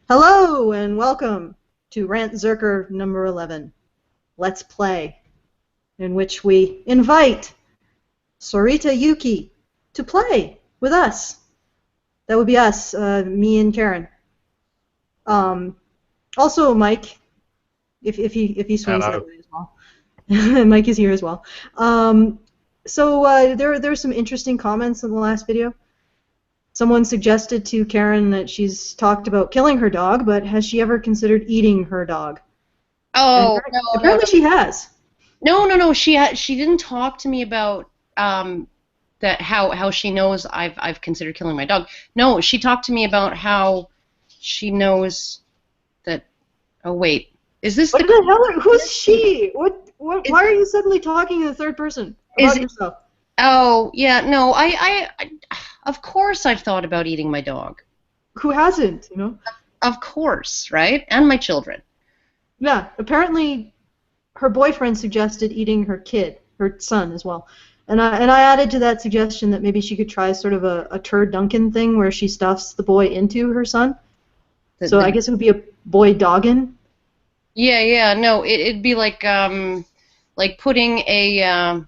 Hello and welcome to Rantzerker number 11, Let's Play, in which we invite Soreta Yuki to play with us. That would be us, me and Karen. Also Mike, if he swings Hello. that way as well. Mike is here as well. There's some interesting comments in the last video. Someone suggested to Karen that she's talked about killing her dog, but has she ever considered eating her dog? Oh, And no, apparently she has. no. She didn't talk to me about that how she knows I've considered killing my dog. No, she talked to me about how she knows that. Oh wait, is this What the? the hell? Who's she? What? Why are you suddenly talking in the third person about Is yourself? Oh yeah, no. Of course I've thought about eating my dog. Who hasn't? You know? Of course, right? And my children. Yeah. Apparently, her boyfriend suggested eating her kid, her son as well. And I added to that suggestion that maybe she could try sort of a turd Duncan thing where she stuffs the boy into her son. So I guess it would be a boy doggin. Yeah. No, it'd be like putting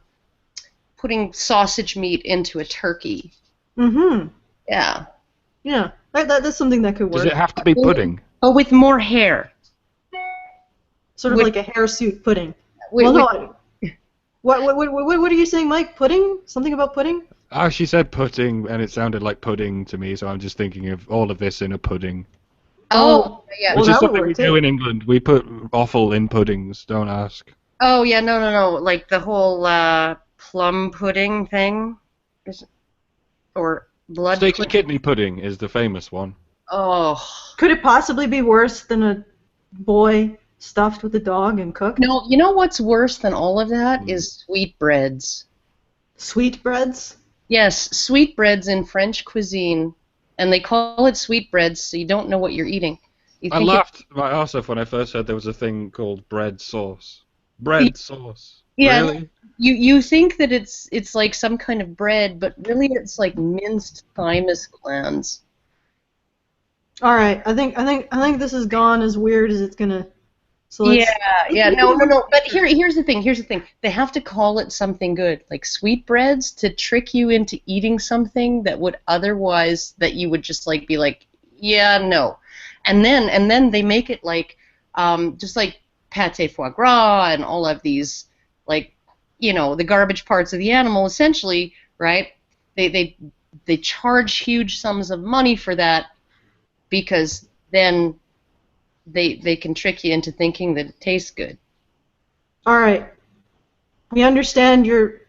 putting sausage meat into a turkey. Mm-hmm. Yeah. Yeah. That's something that could work. Does it have to be pudding? Oh, with more hair. Sort of With- like a hairsuit pudding. With, Well, no. What are you saying, Mike? Pudding? Something about pudding? Oh, she said pudding, and it sounded like pudding to me, so I'm just thinking of all of this in a pudding. oh, yeah. Well, Which is that would something work we too. do in England. We put offal in puddings, don't ask. Oh, yeah, no. Like the whole plum pudding thing? Or blood Steak and pudding? kidney pudding is the famous one. Oh. Could it possibly be worse than a boy stuffed with a dog and cooked? No, you know what's worse than all of that is sweetbreads. Sweetbreads? Yes, sweetbreads in French cuisine, and they call it sweetbreads, so you don't know what you're eating. You I think laughed my arse off when I first heard there was a thing called bread sauce. Bread sauce. Yeah, Really? you think that it's like some kind of bread, but really it's like minced thymus glands. All right, I think this has gone as weird as it's gonna. So let's. Yeah. No. But here's the thing. They have to call it something good, like sweetbreads, to trick you into eating something that would otherwise that you would just like be like, yeah, no, and then they make it like just like pâté foie gras and all of these like the garbage parts of the animal essentially, right? They charge huge sums of money for that because then they can trick you into thinking that it tastes good. All right, we understand your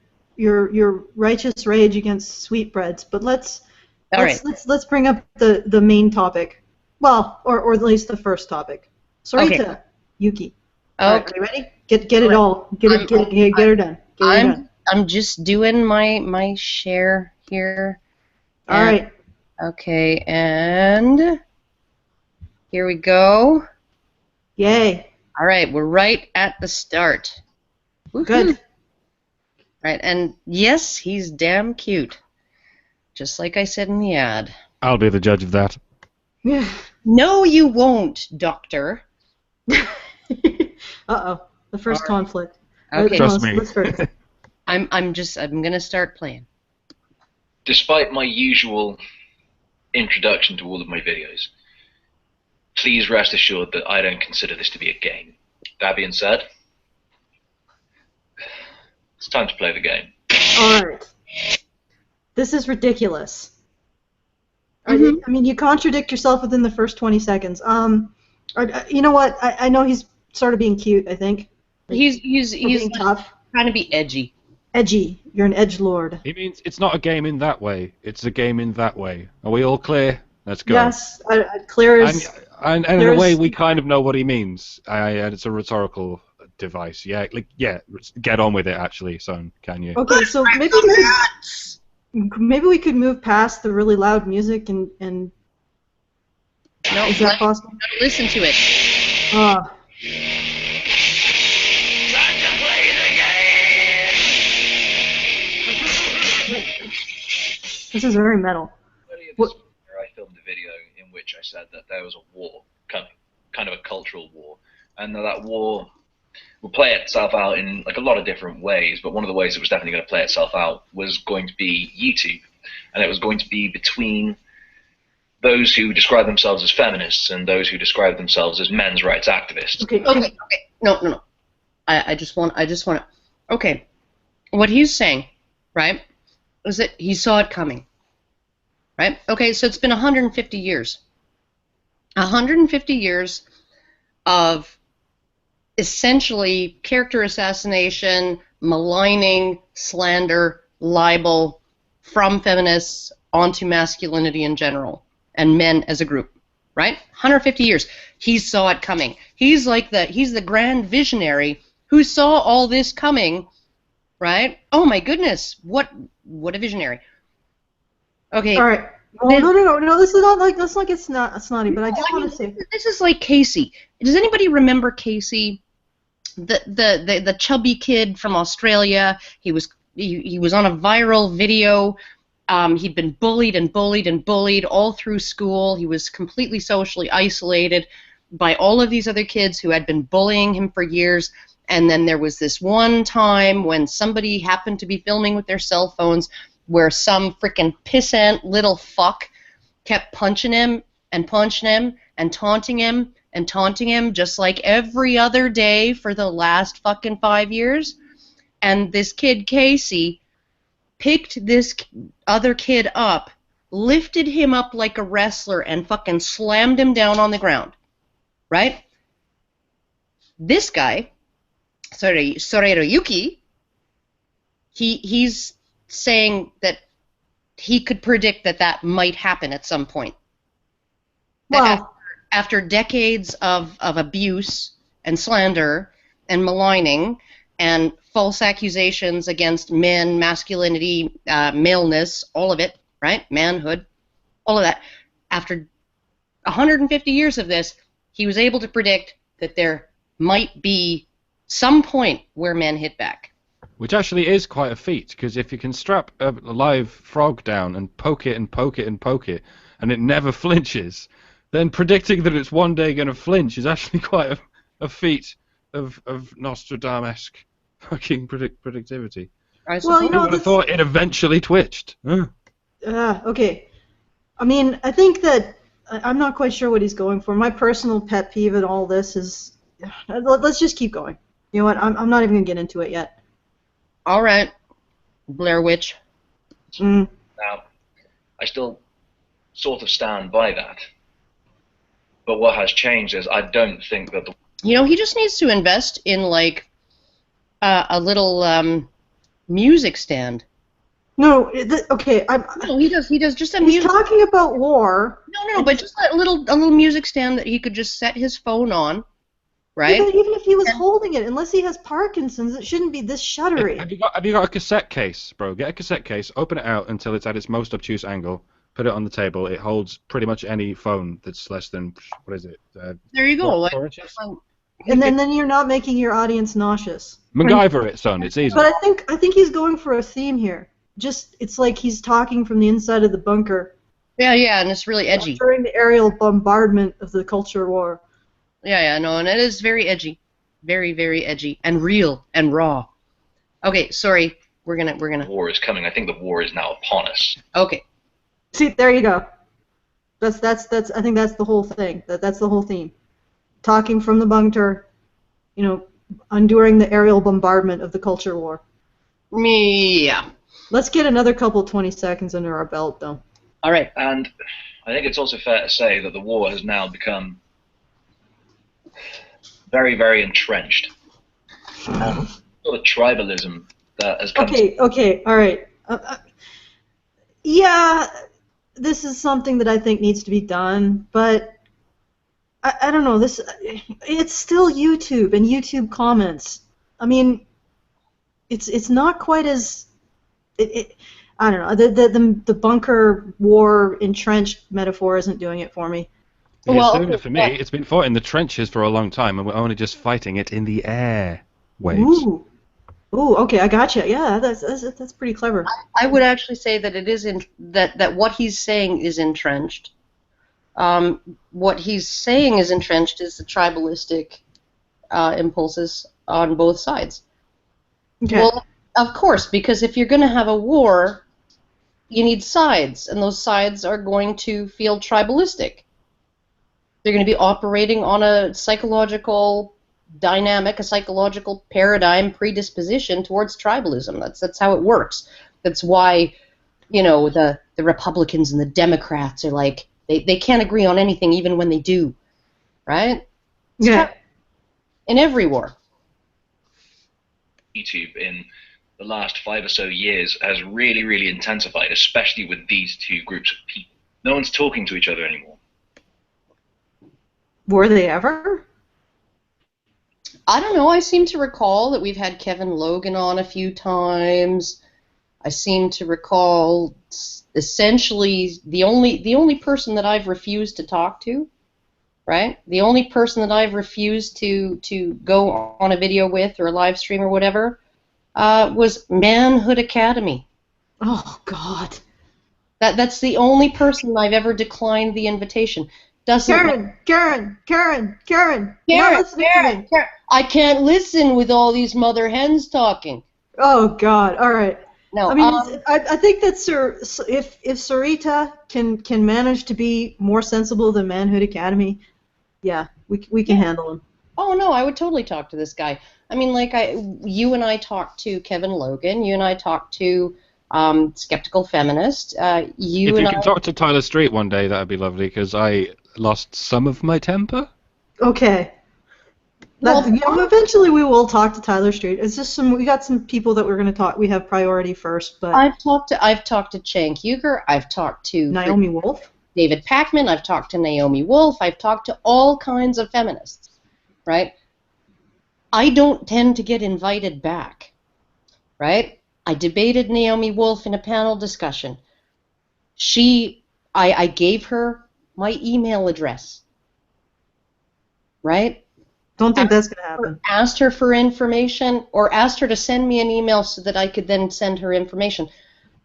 righteous rage against sweetbreads, but let's bring up the main topic. Well, or at least the first topic. Soreta Yuki. All right, are you ready? Get it all. Get her done. Get her done. I'm just doing my share here. All right. Okay, and here we go. Yay. All right, we're right at the start. Woo-hoo. Good. Right, and yes, he's damn cute. Just like I said in the ad. I'll be the judge of that. Yeah. No, you won't, Doctor. Uh-oh. The first conflict. Okay. Trust me. Let's first. I'm gonna start playing. Despite my usual introduction to all of my videos, please rest assured that I don't consider this to be a game. That being said, it's time to play the game. All right. This is ridiculous. Mm-hmm. I mean, you contradict yourself within the first 20 seconds. You know what? I know he's sort of being cute, I think. Like, He's being tough. trying to be edgy. Edgy. You're an edgelord. He means it's not a game in that way. It's a game in that way. Are we all clear? Let's go. Yes. Clear as... And in a way, we kind of know what he means. And it's a rhetorical device. Yeah, get on with it, actually, son. Can you? Okay, so maybe we could move past the really loud music and No, is that possible? listen to it. Time to play the game! This is very metal. Earlier this year, I filmed a video in which I said that there was a war kind of a cultural war, and that war will play itself out in like a lot of different ways. But one of the ways it was definitely going to play itself out was going to be YouTube, and it was going to be between those who describe themselves as feminists and those who describe themselves as men's rights activists. Okay. No. I just want to. Okay, what he's saying, right, is that he saw it coming, right? Okay, so it's been 150 years. 150 years of essentially character assassination, maligning, slander, libel from feminists onto masculinity in general and men as a group, right? 150 years. He saw it coming. He's the grand visionary who saw all this coming, right? Oh my goodness, what a visionary. Okay. All right. Well, no. This is not like it's not snotty, but I just want to say this is like Casey. Does anybody remember Casey, the chubby kid from Australia? He was on a viral video. He'd been bullied and bullied and bullied all through school. He was completely socially isolated by all of these other kids who had been bullying him for years. And then there was this one time when somebody happened to be filming with their cell phones where some frickin' pissant little fuck kept punching him and punching him and taunting him and taunting him just like every other day for the last fucking 5 years. And this kid, Casey, picked this other kid up, lifted him up like a wrestler, and fucking slammed him down on the ground. Right? This guy, Soreta Yuki, he's saying that he could predict that might happen at some point. Wow. After decades of abuse and slander and maligning and false accusations against men, masculinity, maleness, all of it, right? Manhood, all of that. After 150 years of this, he was able to predict that there might be some point where men hit back. Which actually is quite a feat, because if you can strap a live frog down and poke it and poke it and poke it, and it never flinches, then predicting that it's one day going to flinch is actually quite a feat of Nostradamus-esque fucking predictivity. Well, you know, I would have thought it eventually twitched. Okay. I mean, I think that I'm not quite sure what he's going for. My personal pet peeve in all this is, let's just keep going. You know what? I'm not even going to get into it yet. All right, Blair Witch. Now, I still sort of stand by that. But what has changed is I don't think that he just needs to invest in, like, a little music stand. No, okay. No, he does just a He's music. talking about war. No, but just a little music stand that he could just set his phone on, right? Yeah, but even if he was holding it, unless he has Parkinson's, it shouldn't be this shuddery. Have you got a cassette case, bro? Get a cassette case, open it out until it's at its most obtuse angle, put it on the table. It holds pretty much any phone that's less than, what is it? There you go. 4 inches? And then you're not making your audience nauseous. MacGyver it, son. It's easy. But I think he's going for a theme here. Just, it's like he's talking from the inside of the bunker. Yeah, and it's really edgy. During the aerial bombardment of the culture war. Yeah, no, and it is very edgy. Very, very edgy. And real and raw. Okay, sorry. We're gonna... war is coming. I think the war is now upon us. Okay. See, there you go. That's I think that's the whole thing. That's the whole theme. Talking from the bunker, enduring the aerial bombardment of the culture war. Yeah. Let's get another couple 20 seconds under our belt, though. All right. And I think it's also fair to say that the war has now become very, very entrenched. Sort of tribalism that has come. Okay, all right. Yeah, this is something that I think needs to be done, but I don't know. It's still YouTube and YouTube comments. I mean, it's not quite as I don't know. The bunker war entrenched metaphor isn't doing it for me. It's doing it for me. It's been fought in the trenches for a long time, and we're only just fighting it in the air waves. Ooh, okay, I gotcha. Yeah, that's pretty clever. I would actually say that it is that what he's saying is entrenched. what he's saying is entrenched is the tribalistic impulses on both sides. Okay. Well, of course, because if you're going to have a war, you need sides, and those sides are going to feel tribalistic. They're going to be operating on a psychological dynamic, a psychological paradigm predisposition towards tribalism. That's how it works. That's why, you know, the Republicans and the Democrats are like, they can't agree on anything even when they do, right? Yeah. In every war. YouTube in the last 5 or so years has really, really intensified, especially with these two groups of people. No one's talking to each other anymore. Were they ever? I don't know. I seem to recall that we've had Kevin Logan on a few times. I seem to recall essentially the only person that I've refused to talk to, right? The only person that I've refused to go on a video with or a live stream or whatever was Manhood Academy. Oh God. That's the only person I've ever declined the invitation. Karen. You're not listening to me. Karen, I can't listen with all these mother hens talking. Oh God. All right. No, I mean, I think that if Soreta can manage to be more sensible than Manhood Academy, yeah, we can handle him. Oh no, I would totally talk to this guy. I mean, like you and I talked to Kevin Logan. You and I talked to Skeptical Feminist. If you can talk to Tyler Street one day, that'd be lovely, because I lost some of my temper. Okay. Well, eventually we will talk to Tyler Street. It's just we got some people that we're going to talk. We have priority first, but I've talked to Cenk Uygur. I've talked to Naomi Wolf, David Pakman. I've talked to Naomi Wolf. I've talked to all kinds of feminists, right? I don't tend to get invited back, right? I debated Naomi Wolf in a panel discussion. I gave her my email address, right? Don't think that's going to happen. Asked her for information, or asked her to send me an email so that I could then send her information,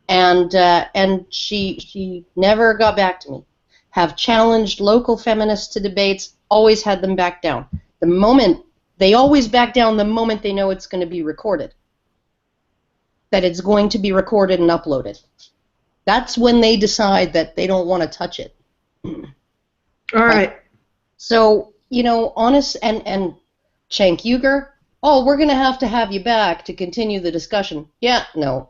and she never got back to me. Have challenged local feminists to debates, always had them back down. They always back down the moment they know it's going to be recorded. That it's going to be recorded and uploaded. That's when they decide that they don't want to touch it. All right. So, you know, honest and Cenk Uygur, oh, we're going to have you back to continue the discussion. Yeah, no.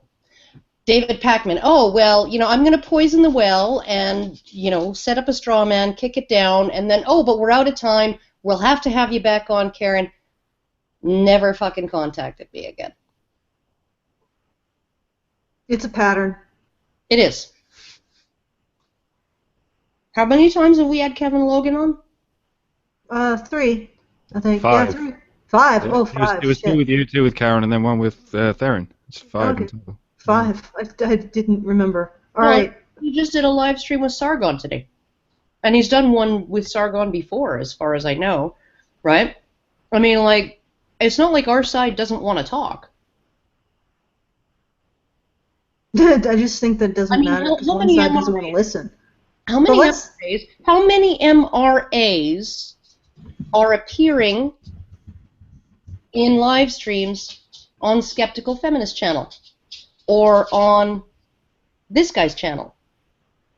David Pakman, oh, well, you know, I'm going to poison the well and, you know, set up a straw man, kick it down, and then, oh, but we're out of time. We'll have to have you back on, Karen. Never fucking contacted me again. It's a pattern. It is. How many times have we had Kevin Logan on? 3, I think. 5. Yeah, 3. 5. Yeah. Oh, 5. It was 2 with you, 2 with Karen, and then 1 with Theron. It's 5 in total. 5. I didn't remember. All well, right. He just did a live stream with Sargon today. And he's done one with Sargon before, as far as I know. Right? I mean, like, it's not like our side doesn't want to talk. I just think that doesn't matter because one side doesn't want to listen. How many MRAs are appearing in live streams on Skeptical Feminist channel, or on this guy's channel,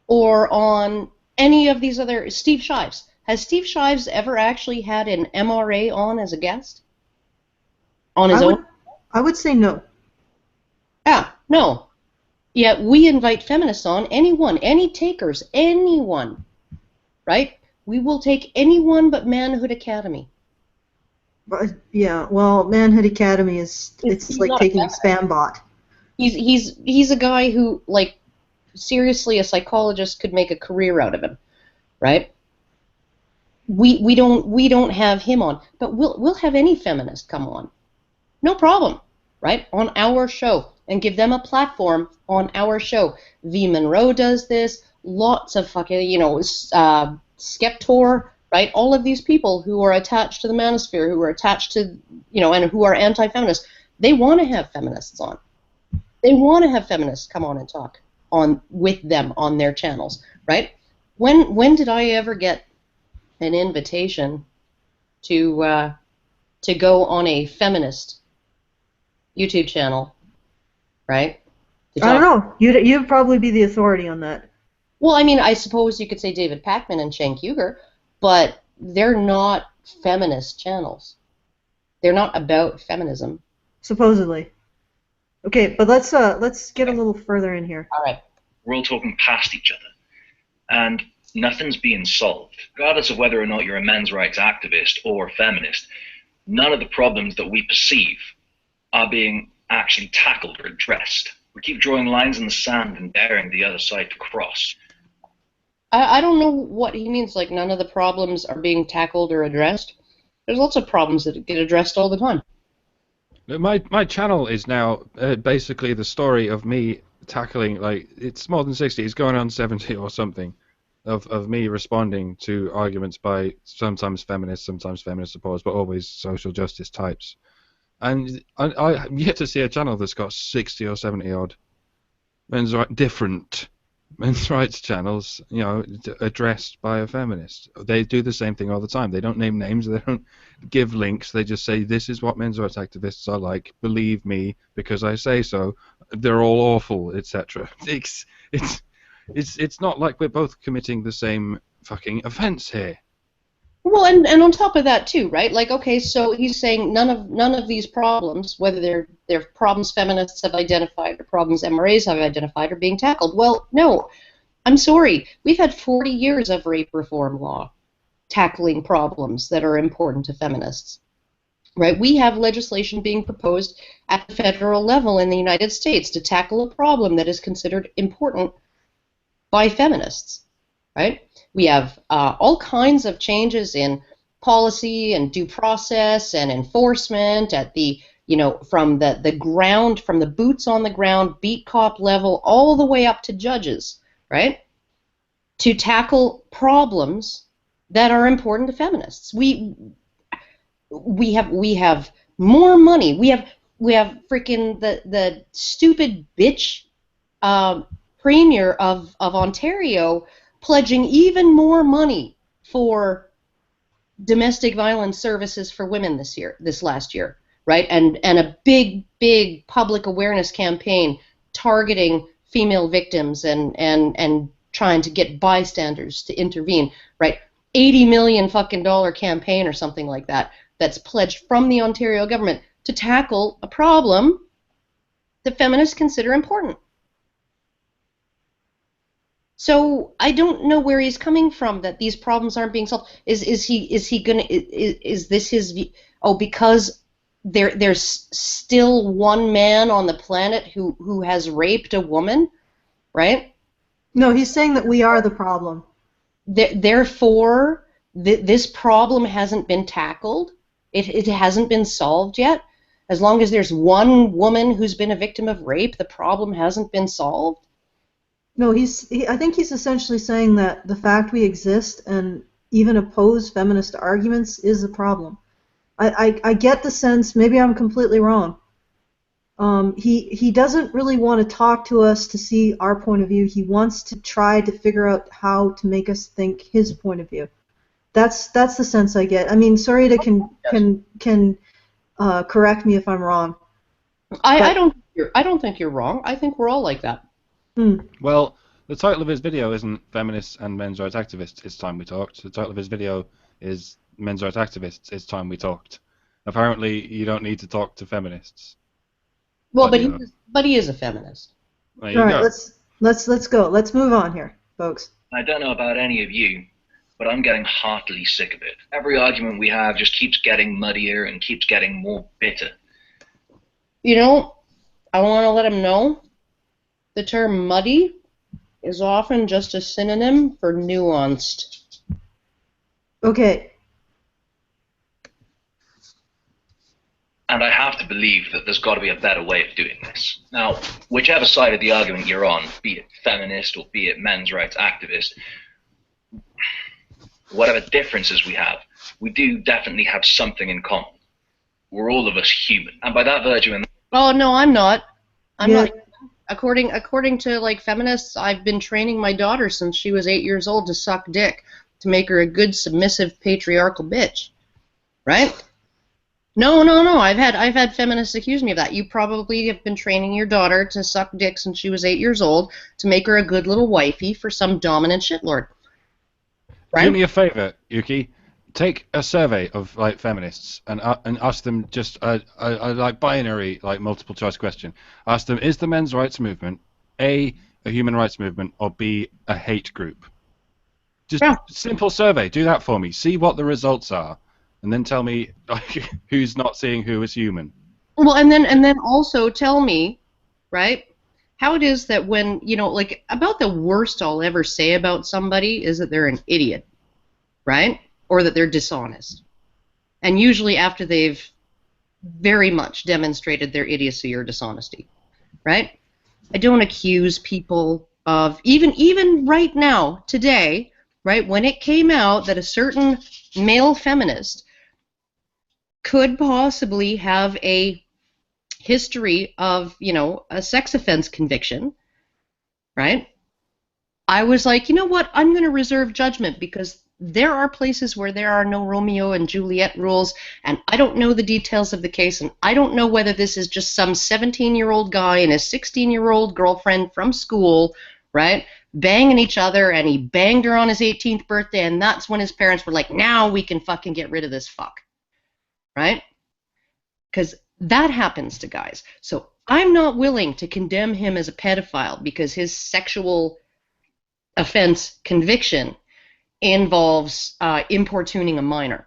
or on any of these other Steve Shives? Has Steve Shives ever actually had an MRA on as a guest on his own? I would say no. Yeah, no. Yet we invite feminists on, anyone, any takers, anyone, right? We will take anyone but Manhood Academy. But, yeah, well, Manhood Academy it's like taking a spam bot. He's a guy who, like, seriously, a psychologist could make a career out of him, right? We don't have him on, but we'll have any feminist come on, no problem, right? On our show. And give them a platform on our show. V. Monroe does this. Lots of fucking, you know, Skeptor, right? All of these people who are attached to the manosphere, who are attached to, you know, and who are anti-feminist, they want to have feminists on. They want to have feminists come on and talk with them on their channels, right? When did I ever get an invitation to go on a feminist YouTube channel, right? I don't know. You'd probably be the authority on that. Well, I mean, I suppose you could say David Pakman and Cenk Uygur, but they're not feminist channels. They're not about feminism. Supposedly. Okay, but let's get a little further in here. All right. We're all talking past each other, and nothing's being solved. Regardless of whether or not you're a men's rights activist or a feminist, none of the problems that we perceive are being actually tackled or addressed. We keep drawing lines in the sand and daring the other side to cross. I don't know what he means, like none of the problems are being tackled or addressed. There's lots of problems that get addressed all the time. My channel is now basically the story of me tackling, like, it's more than 60, it's going on 70 or something, of me responding to arguments by sometimes feminists opposed, but always social justice types. And I'm yet to see a channel that's got 60 or 70 odd different men's rights channels, you know, addressed by a feminist. They do the same thing all the time. They don't name names. They don't give links. They just say, this is what men's rights activists are like. Believe me, because I say so. They're all awful, etc. It's not like we're both committing the same fucking offense here. Well, and on top of that too, right? Like, okay, so he's saying none of these problems, whether they're problems feminists have identified or problems MRAs have identified, are being tackled. Well, no, I'm sorry. We've had 40 years of rape reform law tackling problems that are important to feminists, right? We have legislation being proposed at the federal level in the United States to tackle a problem that is considered important by feminists, right? We have all kinds of changes in policy and due process and enforcement at the, you know, from the ground, from the boots on the ground, beat cop level, all the way up to judges, right? To tackle problems that are important to feminists. We have more money. We have freaking the stupid bitch premier of Ontario pledging even more money for domestic violence services for women this last year, right? And a big public awareness campaign targeting female victims and trying to get bystanders to intervene, right? $80 million fucking dollar campaign or something like that that's pledged from the Ontario government to tackle a problem that feminists consider important. So I don't know where he's coming from that these problems aren't being solved. Is this his view? Oh, because there's still one man on the planet who has raped a woman, right? No, he's saying that we are the problem. Therefore, this problem hasn't been tackled. It hasn't been solved yet. As long as there's one woman who's been a victim of rape, the problem hasn't been solved. No, I think he's essentially saying that the fact we exist and even oppose feminist arguments is a problem. I get the sense, maybe I'm completely wrong. He doesn't really want to talk to us to see our point of view. He wants to try to figure out how to make us think his point of view. That's the sense I get. I mean, Soreta can correct me if I'm wrong. I don't think you're wrong. I think we're all like that. Well, the title of his video isn't Feminists and Men's Rights Activists, It's Time We Talked. The title of his video is Men's Rights Activists, It's Time We Talked. Apparently, you don't need to talk to feminists. Well, but he is a feminist. There you All go. right, let's go. Let's move on here, folks. I don't know about any of you, but I'm getting heartily sick of it. Every argument we have just keeps getting muddier and keeps getting more bitter. You know, I want to let him know the term muddy is often just a synonym for nuanced. Okay. And I have to believe that there's got to be a better way of doing this. Now, whichever side of the argument you're on, be it feminist or be it men's rights activist, whatever differences we have, we do definitely have something in common. We're all of us human. And by that virtue... Oh, no, I'm not. I'm not. according to like feminists, I've been training my daughter since she was 8 years old to suck dick to make her a good submissive patriarchal bitch, right? No. I've had feminists accuse me of that. You probably have been training your daughter to suck dick since she was 8 years old to make her a good little wifey for some dominant shitlord. Right? Do me a favor, Yuki. Take a survey of like feminists and ask them just a like binary like multiple choice question. Ask them: is the men's rights movement A, a human rights movement, or B, a hate group? Just simple survey. Do that for me. See what the results are, and then tell me like, who's not seeing who as human. Well, and then also tell me, right, how it is that when like about the worst I'll ever say about somebody is that they're an idiot, right? Or that they're dishonest. And usually after they've very much demonstrated their idiocy or dishonesty, right? I don't accuse people of, even right now, today, right, when it came out that a certain male feminist could possibly have a history of, a sex offense conviction, right? I was like, you know what, I'm going to reserve judgment because there are places where there are no Romeo and Juliet rules, and I don't know the details of the case, and I don't know whether this is just some 17-year-old guy and his 16-year-old girlfriend from school, right, banging each other, and he banged her on his 18th birthday, and that's when his parents were like, now we can fucking get rid of this fuck, right? Because that happens to guys. So I'm not willing to condemn him as a pedophile because his sexual offense conviction involves importuning a minor,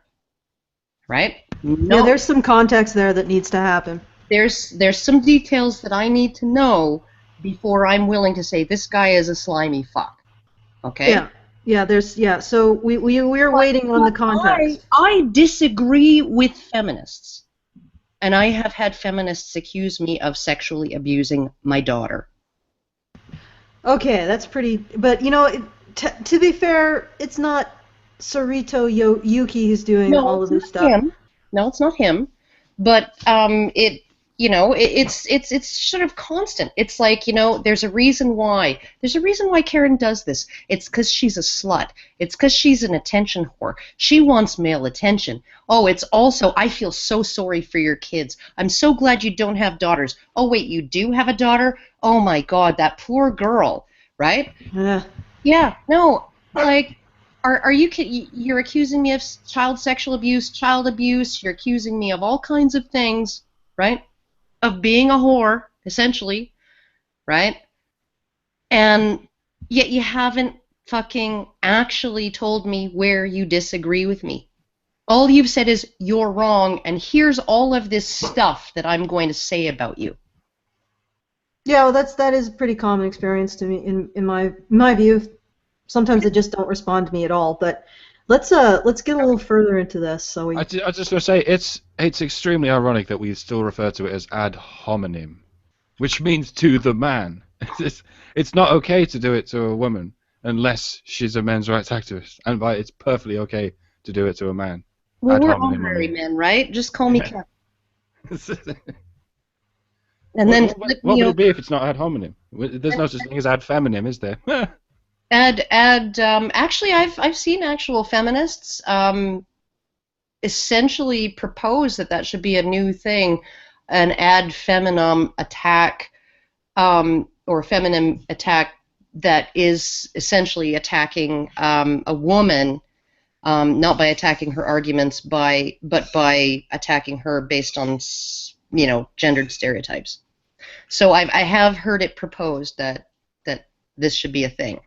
right? No. Yeah, there's some context there that needs to happen. There's some details that I need to know before I'm willing to say this guy is a slimy fuck. Okay? Yeah. So we're waiting on the context. I disagree with feminists, and I have had feminists accuse me of sexually abusing my daughter. Okay, that's pretty. But to be fair, it's not Soreta Yuki who's doing all of this stuff. No, it's not him. But it's sort of constant. It's like, there's a reason why. There's a reason why Karen does this. It's because she's a slut. It's because she's an attention whore. She wants male attention. Oh, it's also, I feel so sorry for your kids. I'm so glad you don't have daughters. Oh, wait, you do have a daughter? Oh, my God, that poor girl, right? Yeah, no, like, you're accusing me of child sexual abuse, child abuse, you're accusing me of all kinds of things, right? Of being a whore, essentially, right? And yet you haven't fucking actually told me where you disagree with me. All you've said is, you're wrong, and here's all of this stuff that I'm going to say about you. Yeah, well, that is a pretty common experience to me in my view. Sometimes they just don't respond to me at all. But let's get a little further into this. So I just want to say it's extremely ironic that we still refer to it as ad hominem, which means to the man. It's not okay to do it to a woman unless she's a men's rights activist, and it's perfectly okay to do it to a man. Well, we're honorary men, right? Just call me Kevin. And then what would it be if it's not ad hominem? There's no such thing as ad feminem, is there? Actually, I've seen actual feminists essentially propose that should be a new thing, an ad feminam attack, or feminine attack that is essentially attacking a woman, not by attacking her arguments, but by attacking her based on gendered stereotypes. So I have heard it proposed that this should be a thing.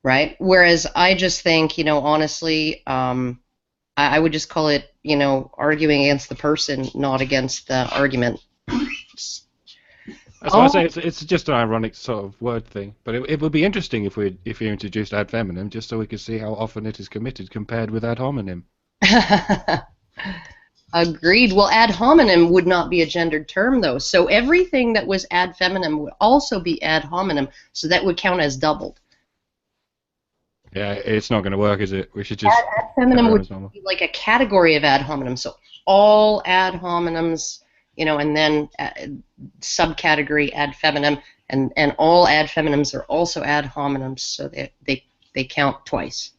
Right? Whereas I just think, honestly, I would just call it, arguing against the person, not against the argument. That's why I say it's just an ironic sort of word thing. But it would be interesting if you introduced ad feminem, just so we could see how often it is committed compared with ad hominem. Agreed. Well, ad hominem would not be a gendered term, though. So everything that was ad feminem would also be ad hominem, so that would count as doubled. Yeah, it's not going to work, is it? We should just... Ad hominem would be like a category of ad hominem, so all ad hominems, and then subcategory ad feminem, And all ad feminines are also ad hominems, so they count twice.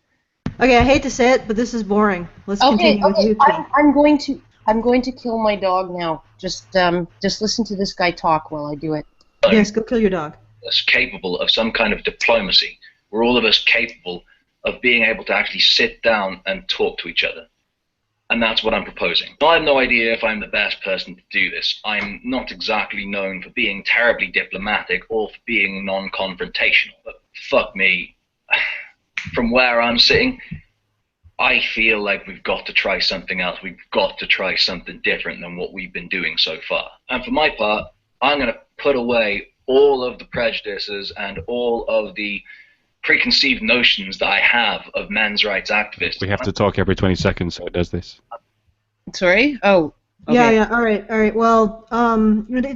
Okay, I hate to say it, but this is boring. Let's continue with you two. I'm going to kill my dog now. Just listen to this guy talk while I do it. Yes, go kill your dog. Us capable of some kind of diplomacy. We're all of us capable of being able to actually sit down and talk to each other. And that's what I'm proposing. I have no idea if I'm the best person to do this. I'm not exactly known for being terribly diplomatic or for being non-confrontational. But fuck me, from where I'm sitting, I feel like we've got to try something else. We've got to try something different than what we've been doing so far. And for my part, I'm going to put away all of the prejudices and all of the preconceived notions that I have of men's rights activists. We have to talk every 20 seconds, so it does this. Sorry? Oh. Okay. Yeah, all right. Well,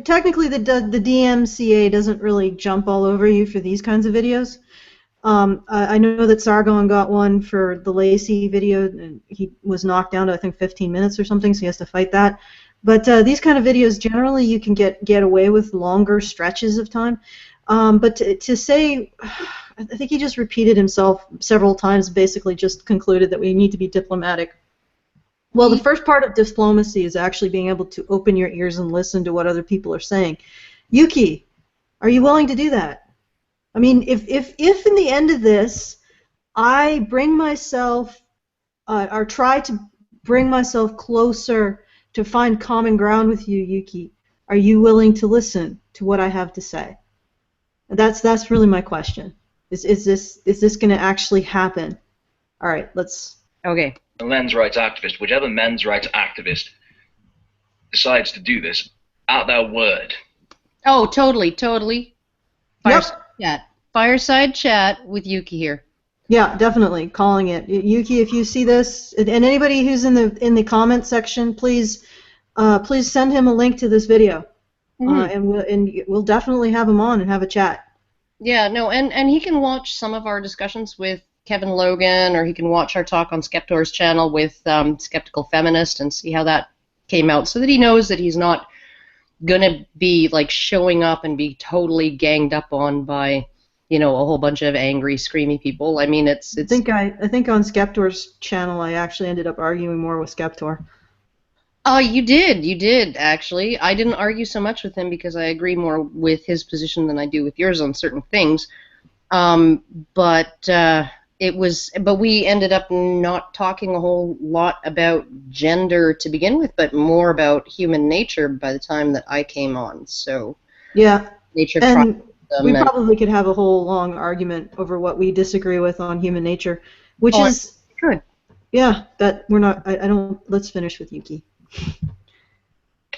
technically the DMCA doesn't really jump all over you for these kinds of videos. I know that Sargon got one for the Lacey video, and he was knocked down to, I think, 15 minutes or something, so he has to fight that. But these kind of videos, generally, you can get away with longer stretches of time. But to say, I think he just repeated himself several times, basically just concluded that we need to be diplomatic. Well, the first part of diplomacy is actually being able to open your ears and listen to what other people are saying. Yuki, are you willing to do that? I mean, if in the end of this, I bring myself, or try to bring myself closer to find common ground with you, Yuki, are you willing to listen to what I have to say? That's really my question. Is this going to actually happen? All right, let's. Okay. A men's rights activist, whichever men's rights activist decides to do this, at their word. Oh, totally. Yep. Fireside chat with Yuki here. Yeah, definitely calling it. Yuki, if you see this, and anybody who's in the comment section, please send him a link to this video, and we'll definitely have him on and have a chat. Yeah, no, and he can watch some of our discussions with Kevin Logan, or he can watch our talk on Skeptor's channel with Skeptical Feminist and see how that came out, so that he knows that he's not gonna be like showing up and be totally ganged up on by, a whole bunch of angry, screamy people. I mean, it's. I think on Skeptor's channel, I actually ended up arguing more with Skeptor. Oh, you did actually. I didn't argue so much with him because I agree more with his position than I do with yours on certain things. But we ended up not talking a whole lot about gender to begin with, but more about human nature by the time that I came on. So yeah, nature. And we probably could have a whole long argument over what we disagree with on human nature, which is good. Yeah, that we're not. I don't. Let's finish with Yuki.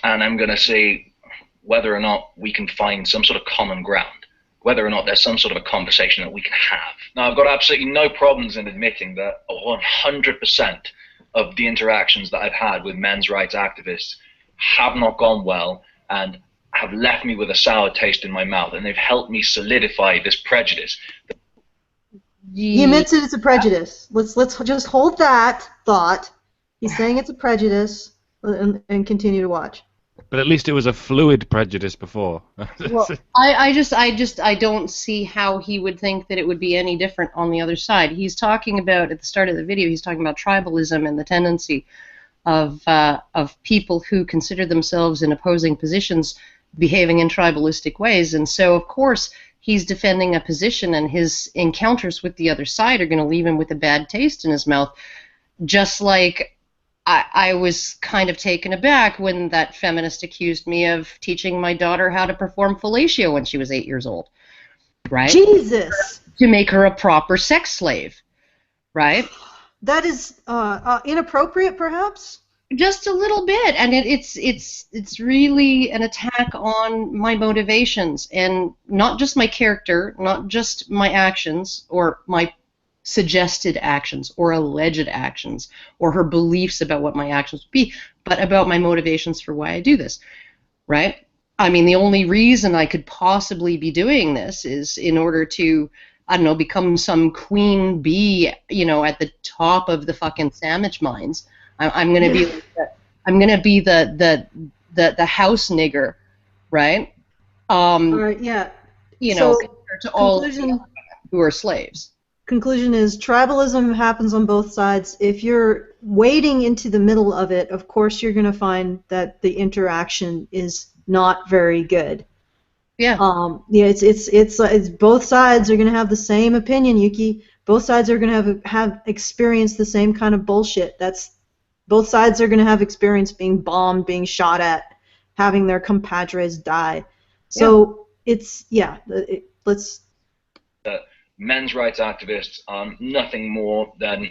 And I'm going to say whether or not we can find some sort of common ground, whether or not there's some sort of a conversation that we can have. Now, I've got absolutely no problems in admitting that 100% of the interactions that I've had with men's rights activists have not gone well and have left me with a sour taste in my mouth, and they've helped me solidify this prejudice. He admits that it's a prejudice. Let's just hold that thought. He's saying it's a prejudice, and continue to watch. But at least it was a fluid prejudice before. Well, I don't see how he would think that it would be any different on the other side. He's talking about, at the start of the video, he's talking about tribalism and the tendency of people who consider themselves in opposing positions behaving in tribalistic ways, and so of course he's defending a position, and his encounters with the other side are going to leave him with a bad taste in his mouth, just like I was kind of taken aback when that feminist accused me of teaching my daughter how to perform fellatio when she was 8 years old, right? Jesus! To make her a proper sex slave, right? That is inappropriate, perhaps? Just a little bit, and it's really an attack on my motivations, and not just my character, not just my actions, or my suggested actions or alleged actions or her beliefs about what my actions would be, but about my motivations for why I do this, right? I mean, the only reason I could possibly be doing this is in order to, I don't know, become some queen bee, at the top of the fucking sandwich mines. I'm gonna be the house nigger, right? All right, yeah. you know, So, compared to all conclusion, who are slaves. conclusion is tribalism happens on both sides. If you're wading into the middle of it, of course you're going to find that the interaction is not very good. Yeah. Yeah, it's both sides are going to have the same opinion, Yuki. Both sides are going to have experienced the same kind of bullshit. Both sides are going to have experience being bombed, being shot at, having their compadres die. So let's. Men's rights activists are nothing more than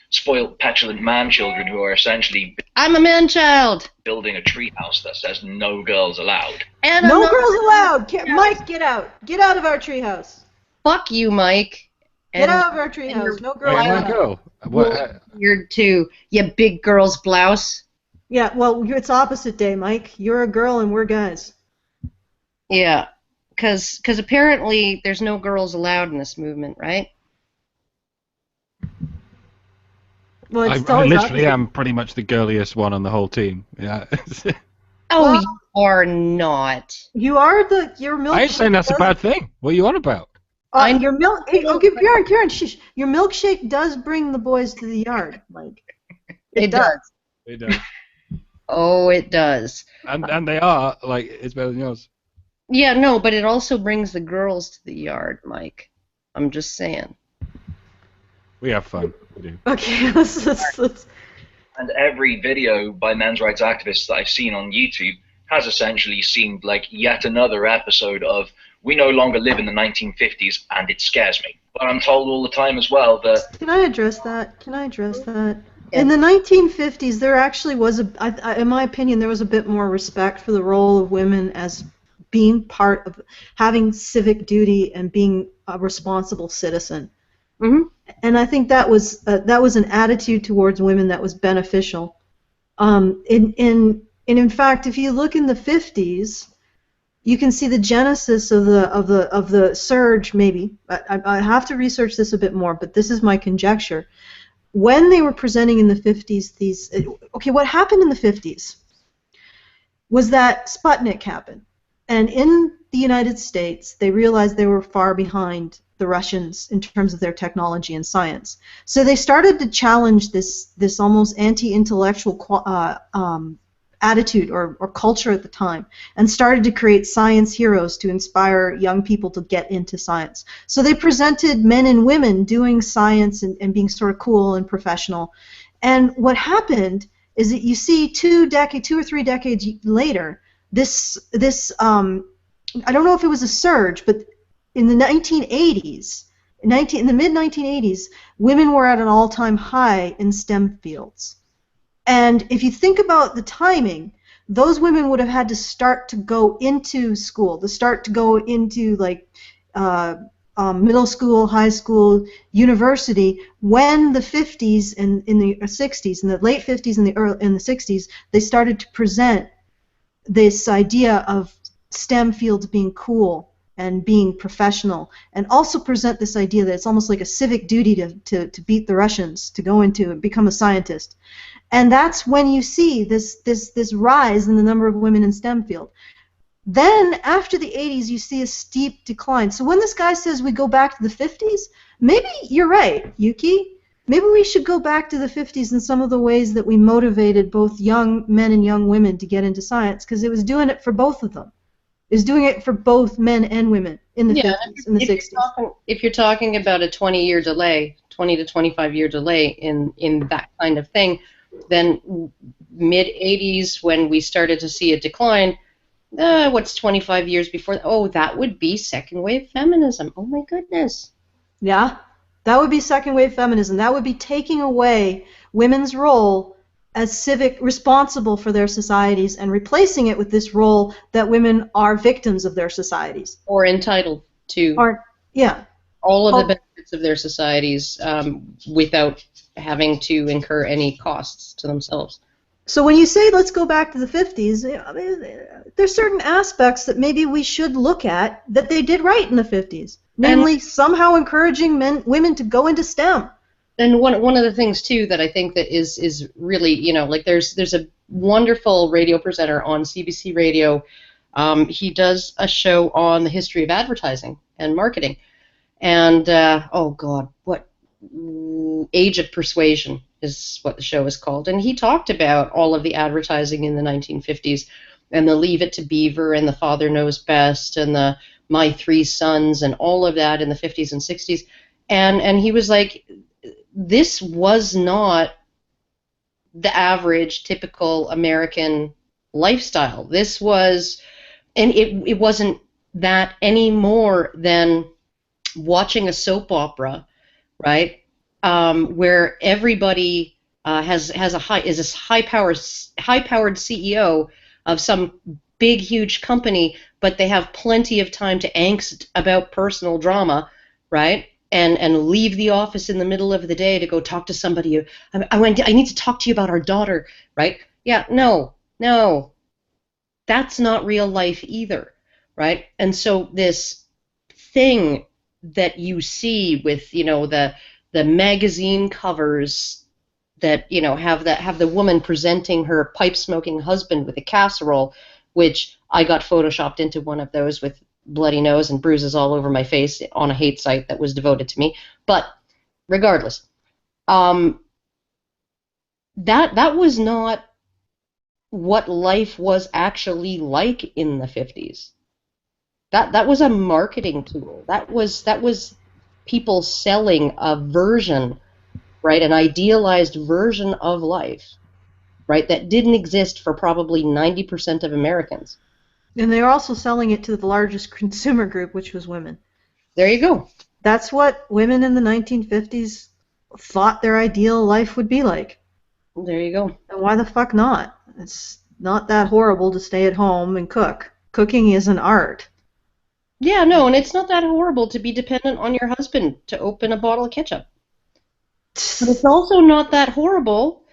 spoiled, petulant man-children who are essentially I'm a man-child. Building a treehouse that says no girls allowed. And no girls allowed. Mike, get out. Get out of our treehouse. Fuck you, Mike. Get out of our treehouse. No girls allowed. Girl. What? You're too. You big girl's blouse. Yeah, well, it's opposite day, Mike. You're a girl and we're guys. Yeah, because apparently there's no girls allowed in this movement, right? Well, I literally am pretty much the girliest one on the whole team. Yeah. Oh, you are not. You are your milkshake. I ain't saying that's a bad thing. What are you on about? Your milk. Hey, okay, Karen, shush. Your milkshake does bring the boys to the yard, Mike. It does. It does. Oh, it does. And they are like it's better than yours. Yeah, no, but it also brings the girls to the yard, Mike. I'm just saying. We have fun. We do. Okay, let's. And every video by men's rights activists that I've seen on YouTube has essentially seemed like yet another episode of we no longer live in the 1950s and it scares me. But I'm told all the time as well that... Can I address that? In the 1950s, there actually was, in my opinion, there was a bit more respect for the role of women as being part of having civic duty and being a responsible citizen. Mm-hmm. And I think that was an attitude towards women that was beneficial. In fact, if you look in the 50s, you can see the genesis of the surge. Maybe I have to research this a bit more, but this is my conjecture. When they were presenting in the 50s, what happened in the 50s was that Sputnik happened, and in the United States, they realized they were far behind the Russians in terms of their technology and science. So they started to challenge this almost anti-intellectual attitude or culture at the time, and started to create science heroes to inspire young people to get into science. So they presented men and women doing science and being sort of cool and professional. And what happened is that you see 2 or 3 decades later, this I don't know if it was a surge, but in the 1980s, in the mid-1980s, women were at an all-time high in STEM fields. And if you think about the timing, those women would have had to start to go into school, to start to go into like middle school, high school, university, when the 50s and in the 60s, in the late 50s and in the 60s, they started to present this idea of STEM fields being cool and being professional, and also present this idea that it's almost like a civic duty to beat the Russians, to go into and become a scientist. And that's when you see this rise in the number of women in STEM field. Then after the 80s, you see a steep decline. So when this guy says we go back to the 50s, maybe you're right, Yuki. Maybe we should go back to the 50s in some of the ways that we motivated both young men and young women to get into science, because it was doing it for both of them. It was doing it for both men and women in the 50s and the 60s. If you're talking about a 20-year delay, 20 to 25-year delay in that kind of thing, then mid-80s when we started to see a decline, what's 25 years before? Oh, that would be second-wave feminism. Oh, my goodness. Yeah, that would be second-wave feminism. That would be taking away women's role as civic responsible for their societies and replacing it with this role that women are victims of their societies. Or entitled to all of the benefits of their societies without having to incur any costs to themselves. So when you say let's go back to the 50s, there's certain aspects that maybe we should look at that they did right in the 50s, namely somehow encouraging women to go into STEM. And one of the things too that I think that is really, like there's a wonderful radio presenter on CBC Radio He does a show on the history of advertising and marketing. And, oh God, what Age of Persuasion is what the show is called. And he talked about all of the advertising in the 1950s and the Leave It to Beaver and the Father Knows Best and the My Three Sons and all of that in the 50s and 60s. And he was like, this was not the average, typical American lifestyle. This was, and it wasn't that any more than watching a soap opera, right? Where everybody is a high-powered CEO of some big, huge company, but they have plenty of time to angst about personal drama, right? And leave the office in the middle of the day to go talk to somebody. I need to talk to you about our daughter, right? Yeah, no, that's not real life either, right? And so this thing that you see with, you know, the magazine covers that, you know, have the woman presenting her pipe-smoking husband with a casserole, which I got photoshopped into one of those with bloody nose and bruises all over my face on a hate site that was devoted to me. But regardless, that was not what life was actually like in the 50s. That was a marketing tool. That was people selling a version, right, an idealized version of life, right, that didn't exist for probably 90% of Americans. And they were also selling it to the largest consumer group, which was women. There you go. That's what women in the 1950s thought their ideal life would be like. There you go. And why the fuck not? It's not that horrible to stay at home and cook. Cooking is an art. Yeah, no, and it's not that horrible to be dependent on your husband to open a bottle of ketchup. But it's also not that horrible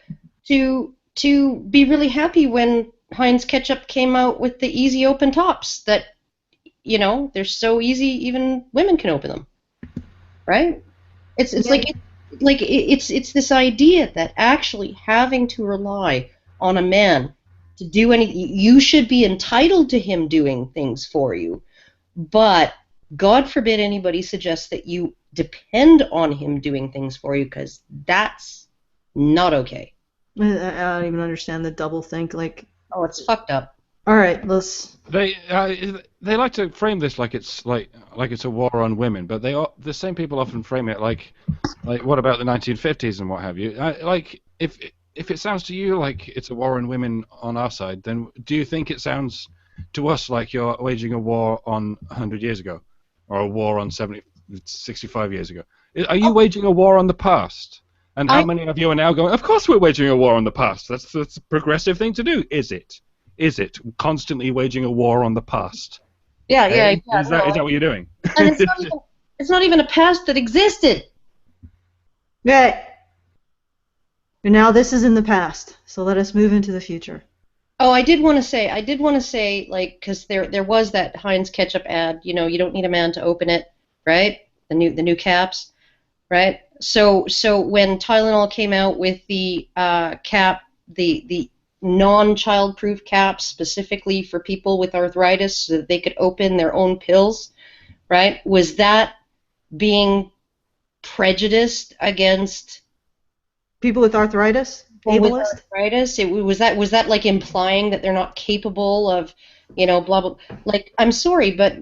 to be really happy when Heinz ketchup came out with the easy open tops that, you know, they're so easy even women can open them, right? It's it's this idea that actually having to rely on a man to do anything, you should be entitled to him doing things for you, but God forbid anybody suggests that you depend on him doing things for you, because that's not okay. I don't even understand the double think. Like, oh, it's fucked up. All right, let's. They like to frame this like it's a war on women, but the same people often frame it like what about the 1950s and what have you? Like if it sounds to you like it's a war on women on our side, then do you think it sounds to us like you're waging a war on 100 years ago, or a war on 65 years ago? Are you waging a war on the past? And how many of you are now going, of course we're waging a war on the past. That's a progressive thing to do. Is it? Is it constantly waging a war on the past? Yeah. Is that what you're doing? And it's not even a past that existed. Yeah. And now this is in the past, so let us move into the future. Oh, I did want to say, like, because there was that Heinz ketchup ad. You know, you don't need a man to open it, right? The new caps, right? So when Tylenol came out with the cap, the non-child-proof caps specifically for people with arthritis, so that they could open their own pills, right? Was that being prejudiced against people with arthritis? Ableist? Arthritis? Was that like implying that they're not capable of, you know, blah blah? Like, I'm sorry, but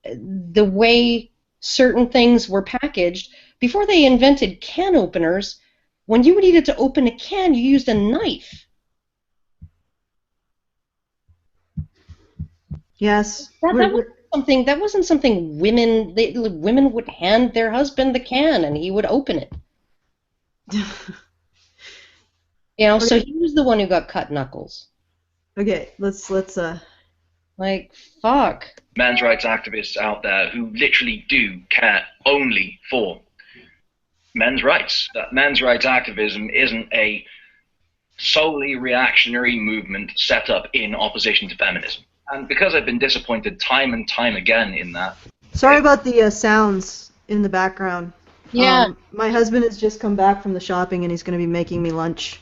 the way certain things were packaged before they invented can openers, when you needed to open a can, you used a knife. Yes. That wasn't something women would hand their husband the can and he would open it. You know, so he was the one who got cut knuckles. Okay, let's like, fuck. Men's rights activists out there who literally do care only for men's rights. That men's rights activism isn't a solely reactionary movement set up in opposition to feminism. And because I've been disappointed time and time again in that. Sorry about the sounds in the background. Yeah. My husband has just come back from the shopping and he's going to be making me lunch.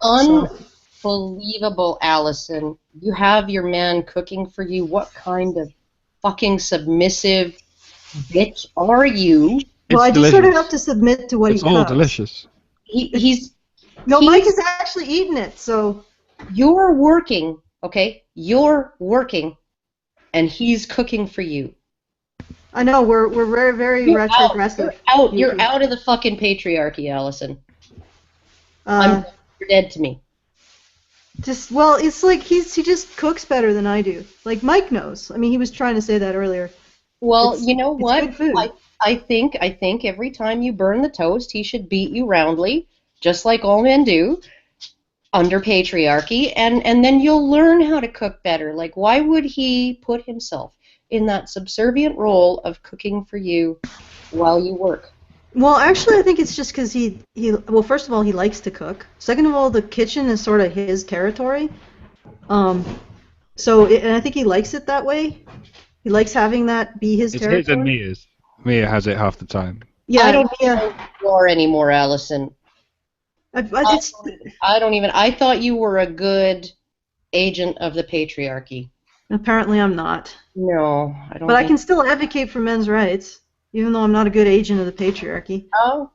Unbelievable. unbelievable, Alison. You have your man cooking for you. What kind of fucking submissive bitch are you? Well, It's I just delicious. sort of have to submit to what It's he all cooks. delicious. No, Mike is actually eating it, so... You're working, okay? You're working, and he's cooking for you. I know, we're very, very retrogressive. You're out of the fucking patriarchy, Alison. You're dead to me. Well, it's like he just cooks better than I do. Like, Mike knows. I mean, he was trying to say that earlier. Well, you know what? It's good food. I think every time you burn the toast, he should beat you roundly, just like all men do, under patriarchy, and then you'll learn how to cook better. Like, why would he put himself in that subservient role of cooking for you while you work? Well, actually, I think it's just because well, first of all, he likes to cook. Second of all, the kitchen is sort of his territory. And I think he likes it that way. He likes having that be his territory. It's his and Mia's. Mia has it half the time. Yeah, I don't know who you are anymore, Alison. I thought you were a good agent of the patriarchy. Apparently, I'm not. No, I don't. But I can still advocate for men's rights, even though I'm not a good agent of the patriarchy. Oh,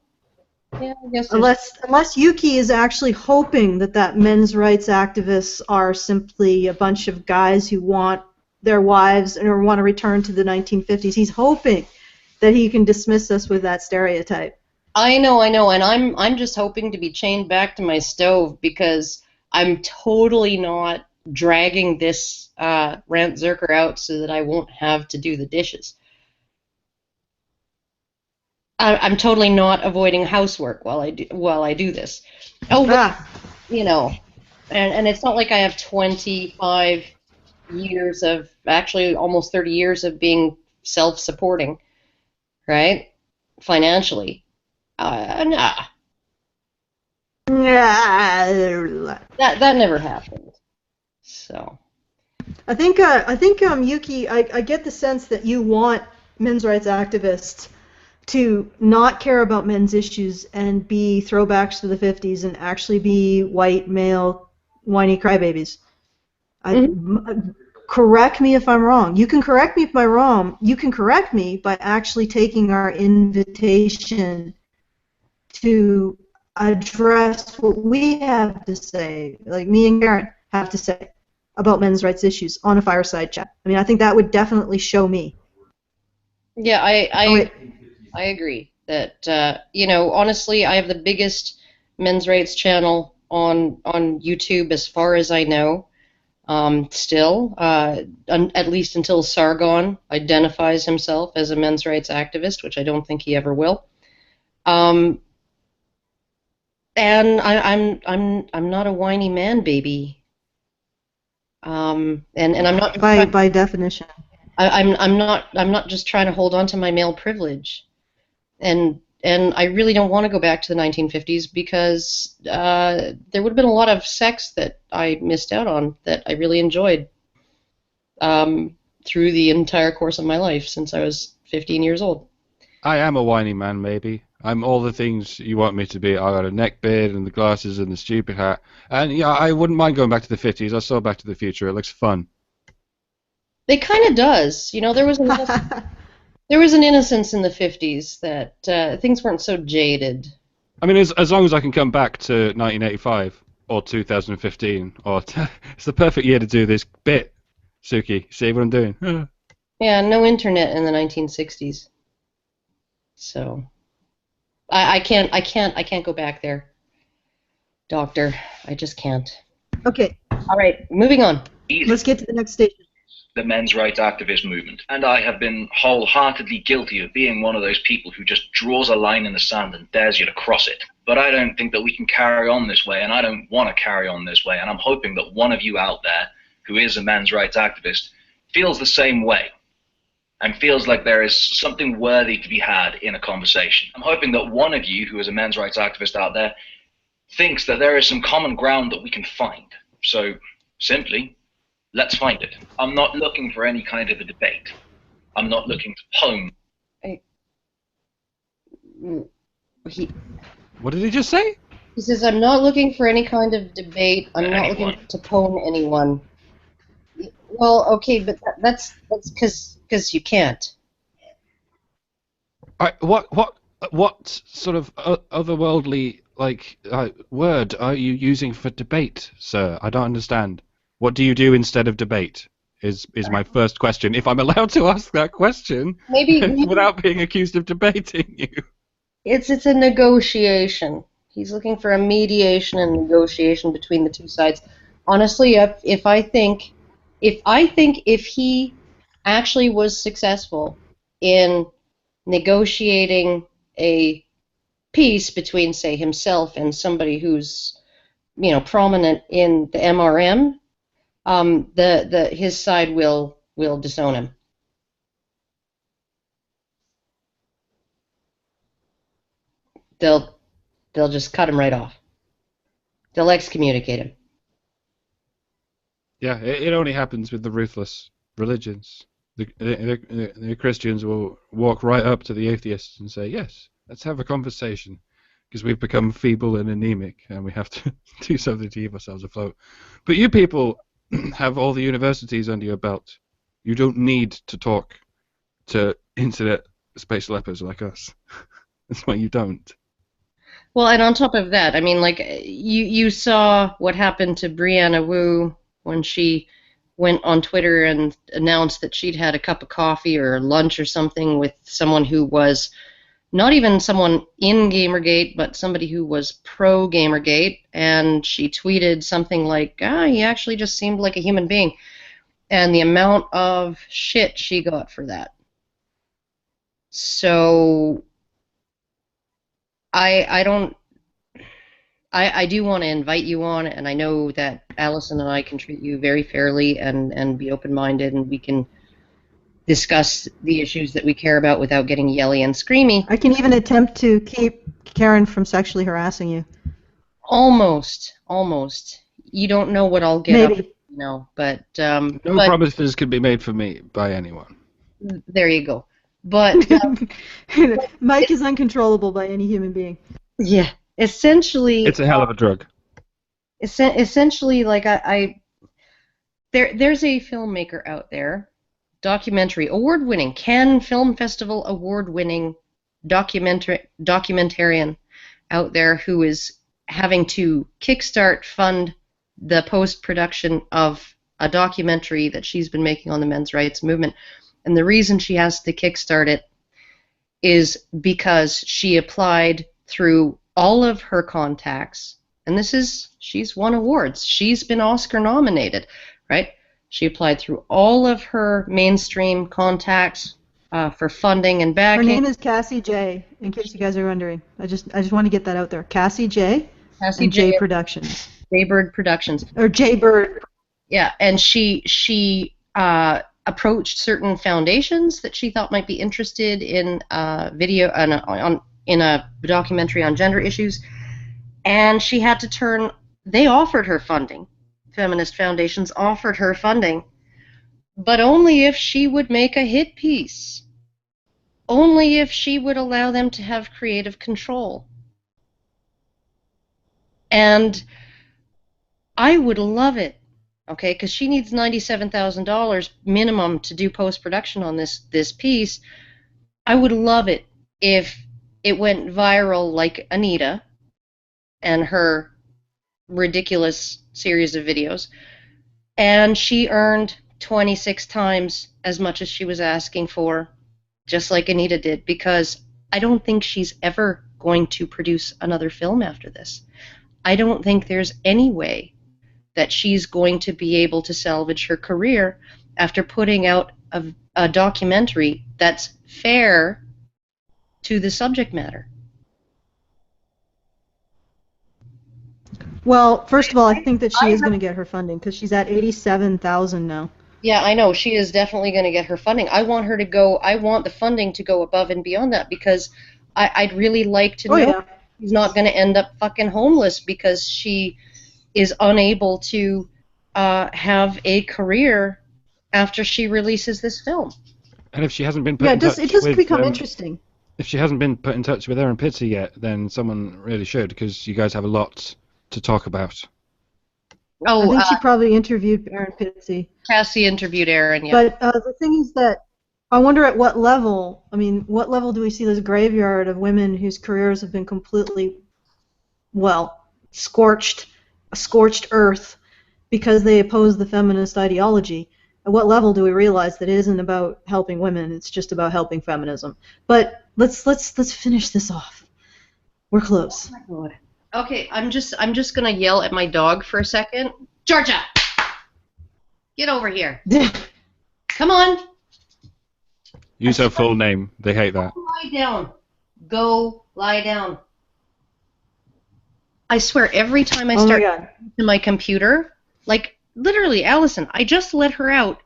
yeah, I guess. Unless Yuki is actually hoping that men's rights activists are simply a bunch of guys who want their wives or want to return to the 1950s. He's hoping that he can dismiss us with that stereotype. I know, and I'm just hoping to be chained back to my stove because I'm totally not dragging this Rantzerker out so that I won't have to do the dishes. I'm totally not avoiding housework while I do this. You know, and it's not like I have 25 years of, actually almost 30 years of being self-supporting, right? Financially. Nah. That never happened. So. I think Yuki, I get the sense that you want men's rights activists to not care about men's issues and be throwbacks to the 50s and actually be white, male, whiny crybabies. Correct me if I'm wrong. You can correct me if I'm wrong. You can correct me by actually taking our invitation to address what we have to say, like me and Karen have to say about men's rights issues on a fireside chat. I mean, I think that would definitely show me. Yeah, I agree that honestly, I have the biggest men's rights channel on YouTube as far as I know. Still, at least until Sargon identifies himself as a men's rights activist, which I don't think he ever will. And I'm not a whiny man, baby. And I'm not by definition. I'm not just trying to hold on to my male privilege, and I really don't want to go back to the 1950s because there would have been a lot of sex that I missed out on that I really enjoyed through the entire course of my life since I was 15 years old. I am a whiny man, maybe. I'm all the things you want me to be. I got a neck beard and the glasses and the stupid hat. And yeah, I wouldn't mind going back to the 50s. I saw Back to the Future. It looks fun. It kind of does. You know, there was an innocence in the 50s that things weren't so jaded. I mean, as long as I can come back to 1985 or 2015, it's the perfect year to do this bit, Suki. See what I'm doing? Yeah, no internet in the 1960s. So I can't go back there, Doctor. I just can't. Okay. All right, moving on. Let's get to the next station. The men's rights activist movement. And I have been wholeheartedly guilty of being one of those people who just draws a line in the sand and dares you to cross it. But I don't think that we can carry on this way, and I don't want to carry on this way, and I'm hoping that one of you out there who is a men's rights activist feels the same way and feels like there is something worthy to be had in a conversation. I'm hoping that one of you who is a men's rights activist out there thinks that there is some common ground that we can find. So simply, let's find it. I'm not looking for any kind of a debate. I'm not looking to pwn. What did he just say? He says, I'm not looking for any kind of debate. I'm not looking to pwn anyone. Well, okay, but that's because you can't. What sort of otherworldly word are you using for debate, sir? I don't understand. What do you do instead of debate? Is my first question. If I'm allowed to ask that question, maybe without being accused of debating you. It's a negotiation. He's looking for a mediation and negotiation between the two sides. Honestly, if he actually was successful in negotiating a peace between, say, himself and somebody who's, prominent in the MRM, his side will disown him. They'll just cut him right off. They'll excommunicate him. Yeah, it only happens with the ruthless religions. The Christians will walk right up to the atheists and say, yes, let's have a conversation, because we've become feeble and anemic, and we have to do something to keep ourselves afloat. But you people have all the universities under your belt. You don't need to talk to internet space lepers like us. That's why you don't. Well, and on top of that, I mean, like, you saw what happened to Brianna Wu when she went on Twitter and announced that she'd had a cup of coffee or lunch or something with someone who was not even someone in Gamergate, but somebody who was pro-Gamergate, and she tweeted something like, he actually just seemed like a human being, and the amount of shit she got for that. So I do want to invite you on, and I know that Alison and I can treat you very fairly and be open-minded, and we can discuss the issues that we care about without getting yelly and screamy. I can even attempt to keep Karen from sexually harassing you. Almost. You don't know what I'll get Maybe. up, but no promises can be made for me by anyone. There you go. But Mike is uncontrollable by any human being. Yeah, essentially, it's a hell of a drug. Essentially, like there's a filmmaker out there, award-winning, Cannes Film Festival award-winning documentarian out there who is having to fund the post-production of a documentary that she's been making on the men's rights movement. And the reason she has to kickstart it is because she applied through all of her contacts, and she's won awards. She's been Oscar nominated, right? She applied through all of her mainstream contacts for funding and backing. Her name is Cassie J, in case you guys are wondering. I just want to get that out there. Cassie J. And J Productions. Jaybird Productions. Or Jaybird. Yeah, and she approached certain foundations that she thought might be interested in video in a documentary on gender issues, and she had to they offered her funding. Feminist foundations offered her funding, but only if she would make a hit piece. Only if she would allow them to have creative control. And I would love it, okay, because she needs $97,000 minimum to do post-production on this piece. I would love it if it went viral like Anita and her ridiculous series of videos, and she earned 26 times as much as she was asking for, just like Anita did, because I don't think she's ever going to produce another film after this. I don't think there's any way that she's going to be able to salvage her career after putting out a documentary that's fair to the subject matter. Well, first of all, I think that she is going to get her funding because she's at 87,000 now. Yeah, I know. She is definitely going to get her funding. I want the funding to go above and beyond that, because I'd really like to know she's not going to end up fucking homeless because she is unable to have a career after she releases this film. And if she hasn't been put it does become interesting. If she hasn't been put in touch with Erin Pitsey yet, then someone really should, because you guys have a lot to talk about. Oh, I think she probably interviewed Erin Pitsey. Cassie interviewed Erin, yeah. But the thing is that I wonder at what level, what level do we see this graveyard of women whose careers have been completely, well, a scorched earth because they oppose the feminist ideology? At what level do we realize that it isn't about helping women, it's just about helping feminism? But let's finish this off. We're close. Oh my God. Okay, I'm just gonna yell at my dog for a second. Georgia, get over here. Come on. Use her full name. They hate that. Go lie down. Go lie down. I swear, every time I start to my computer, like literally, Alison, I just let her out.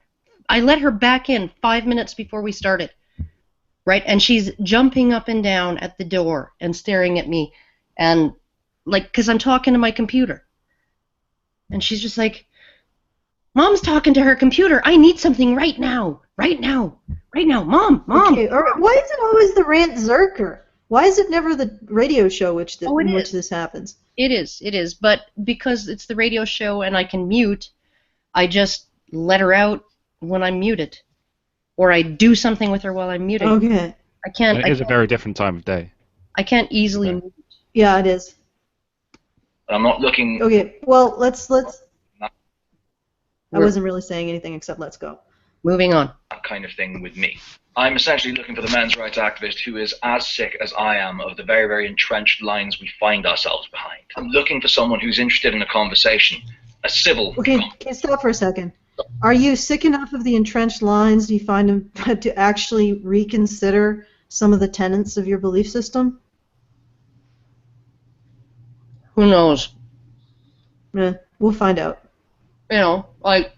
I let her back in 5 minutes before we started, right? And she's jumping up and down at the door and staring at me, and like, because I'm talking to my computer. And she's just like, Mom's talking to her computer. I need something right now. Right now. Right now. Mom. Okay, all right. Why is it always the Rantzerker? Why is it never the radio show in which this happens? It is. But because it's the radio show and I can mute, I just let her out when I'm muted. Or I do something with her while I'm muted. Okay. I can't. It is a very different time of day. I can't easily mute. Yeah, it is. I'm not looking... Okay, well, let's... I wasn't really saying anything except let's go. Moving on. That kind of thing with me. I'm essentially looking for the men's rights activist who is as sick as I am of the very, very entrenched lines we find ourselves behind. I'm looking for someone who's interested in a conversation, a civil... Okay, stop for a second. Are you sick enough of the entrenched lines, do you find them to actually reconsider some of the tenets of your belief system? Who knows? We'll find out. You know, like,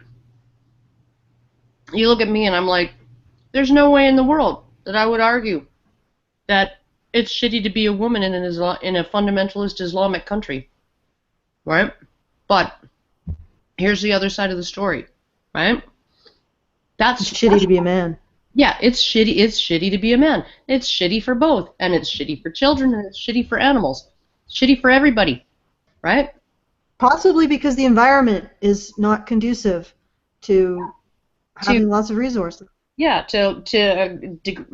you look at me and I'm like, there's no way in the world that I would argue that it's shitty to be a woman in a fundamentalist Islamic country, right? But here's the other side of the story, right? It's shitty to be a man. Yeah, it's shitty. It's shitty to be a man. It's shitty for both, and it's shitty for children, and it's shitty for animals. It's shitty for everybody, right? Possibly because the environment is not conducive to having lots of resources. Yeah, to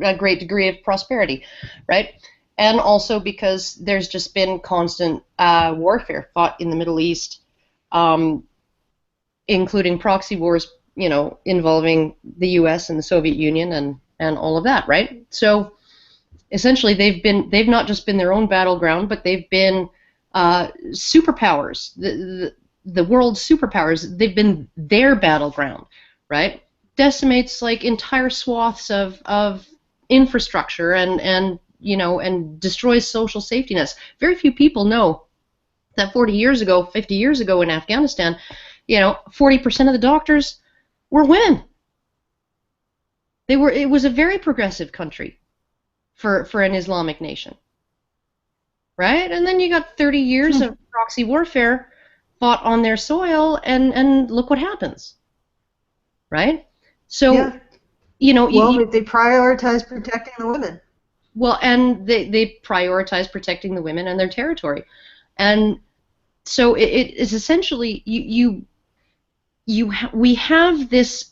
a great degree of prosperity, right? And also because there's just been constant warfare fought in the Middle East, including proxy wars, you know, involving the U.S. and the Soviet Union and all of that, right? So essentially, they've not just been their own battleground, but they've been superpowers, the world's superpowers. They've been their battleground, right? Decimates like entire swaths of infrastructure and you know, and destroys social safety nets. Very few people know that 40 years ago, 50 years ago in Afghanistan, you know, 40% of the doctors were women. It was a very progressive country for an Islamic nation. Right? And then you got 30 years of proxy warfare fought on their soil, and look what happens. Right? So, you know... they prioritize protecting the women. Well, and they prioritize protecting the women and their territory. And so it is essentially... we have this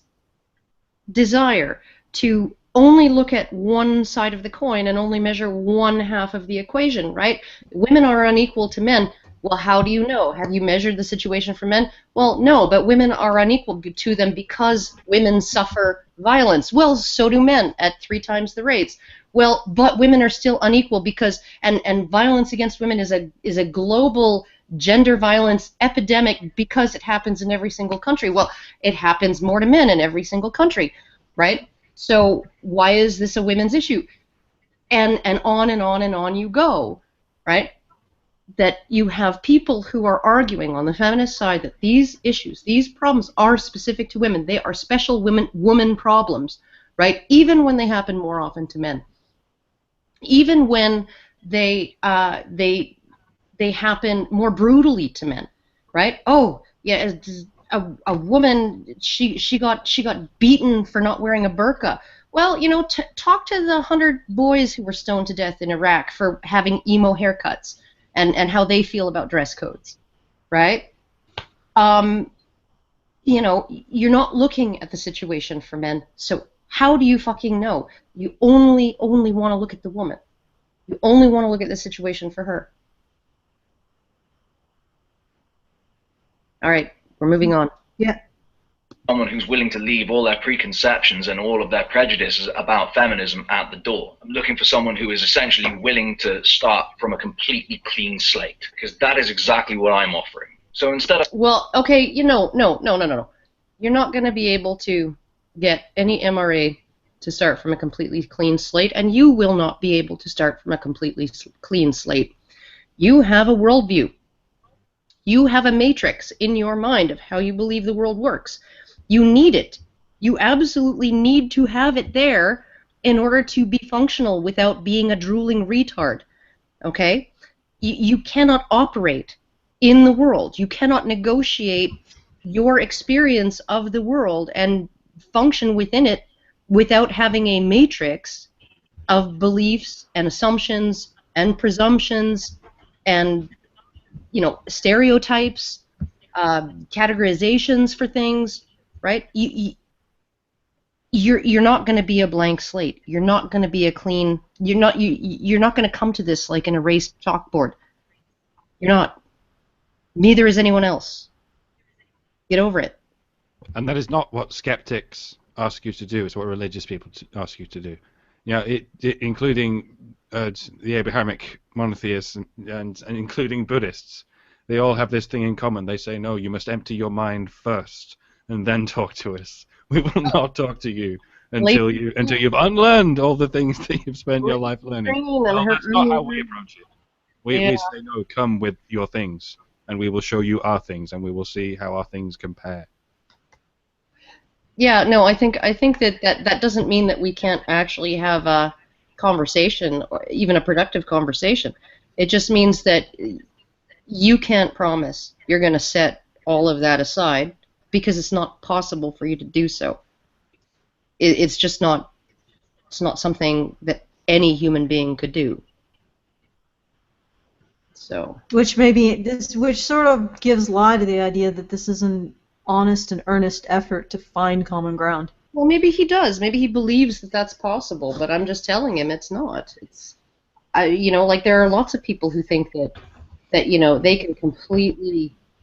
desire to only look at one side of the coin and only measure one half of the equation, right? Women are unequal to men. Well, how do you know? Have you measured the situation for men? Well, no, but women are unequal to them because women suffer violence. Well, so do men at 3 times the rates. Well, but women are still unequal because, and violence against women is a global gender violence epidemic because it happens in every single country. Well, it happens more to men in every single country, right? So why is this a women's issue? And on and on and on you go, right? That you have people who are arguing on the feminist side that these issues, these problems are specific to women. They are special woman problems, right? Even when they happen more often to men. Even when they happen more brutally to men, right? Oh, yeah, a woman, she got beaten for not wearing a burqa. Well, you know, talk to the 100 boys who were stoned to death in Iraq for having emo haircuts and how they feel about dress codes, right? You know, you're not looking at the situation for men, so how do you fucking know? You only want to look at the woman. You only want to look at the situation for her. All right, we're moving on. Yeah. Someone who's willing to leave all their preconceptions and all of their prejudices about feminism at the door. I'm looking for someone who is essentially willing to start from a completely clean slate, because that is exactly what I'm offering. So instead of... Well, okay, you know, no. You're not going to be able to get any MRA to start from a completely clean slate, and you will not be able to start from a completely clean slate. You have a worldview. You have a matrix in your mind of how you believe the world works. You need it. You absolutely need to have it there in order to be functional without being a drooling retard. Okay? You cannot operate in the world. You cannot negotiate your experience of the world and function within it without having a matrix of beliefs and assumptions and presumptions and, you know, stereotypes, categorizations for things, right? You're not going to be a blank slate. You're not going to be a clean. You're not going to come to this like an erased chalkboard. You're not. Neither is anyone else. Get over it. And that is not what skeptics ask you to do. It's what religious people ask you to do. You know, including the Abrahamic monotheists and including Buddhists. They all have this thing in common. They say, no, you must empty your mind first and then talk to us. We will not talk to you until you've unlearned all the things that you've spent your life learning. Well, that's not how we approach it. We say, no, come with your things, and we will show you our things, and we will see how our things compare. Yeah, no, I think that doesn't mean that we can't actually have a conversation, or even a productive conversation. It just means that you can't promise you're going to set all of that aside because it's not possible for you to do so. It's just not. It's not something that any human being could do. So. Which sort of gives lie to the idea that this is an honest and earnest effort to find common ground. Well, maybe he does. Maybe he believes that that's possible, but I'm just telling him it's not. You know, like there are lots of people who think that you know they can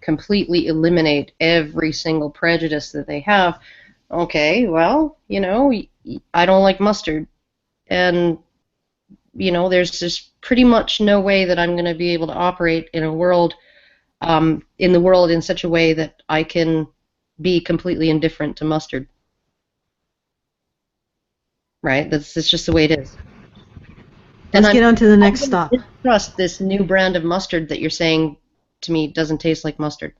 completely eliminate every single prejudice that they have. Okay, well, you know, I don't like mustard, and you know, there's just pretty much no way that I'm going to be able to operate in a world, in the world in such a way that I can be completely indifferent to mustard. Right? That's just the way it is. Let's get on to the next stop. I distrust this new brand of mustard that you're saying to me doesn't taste like mustard.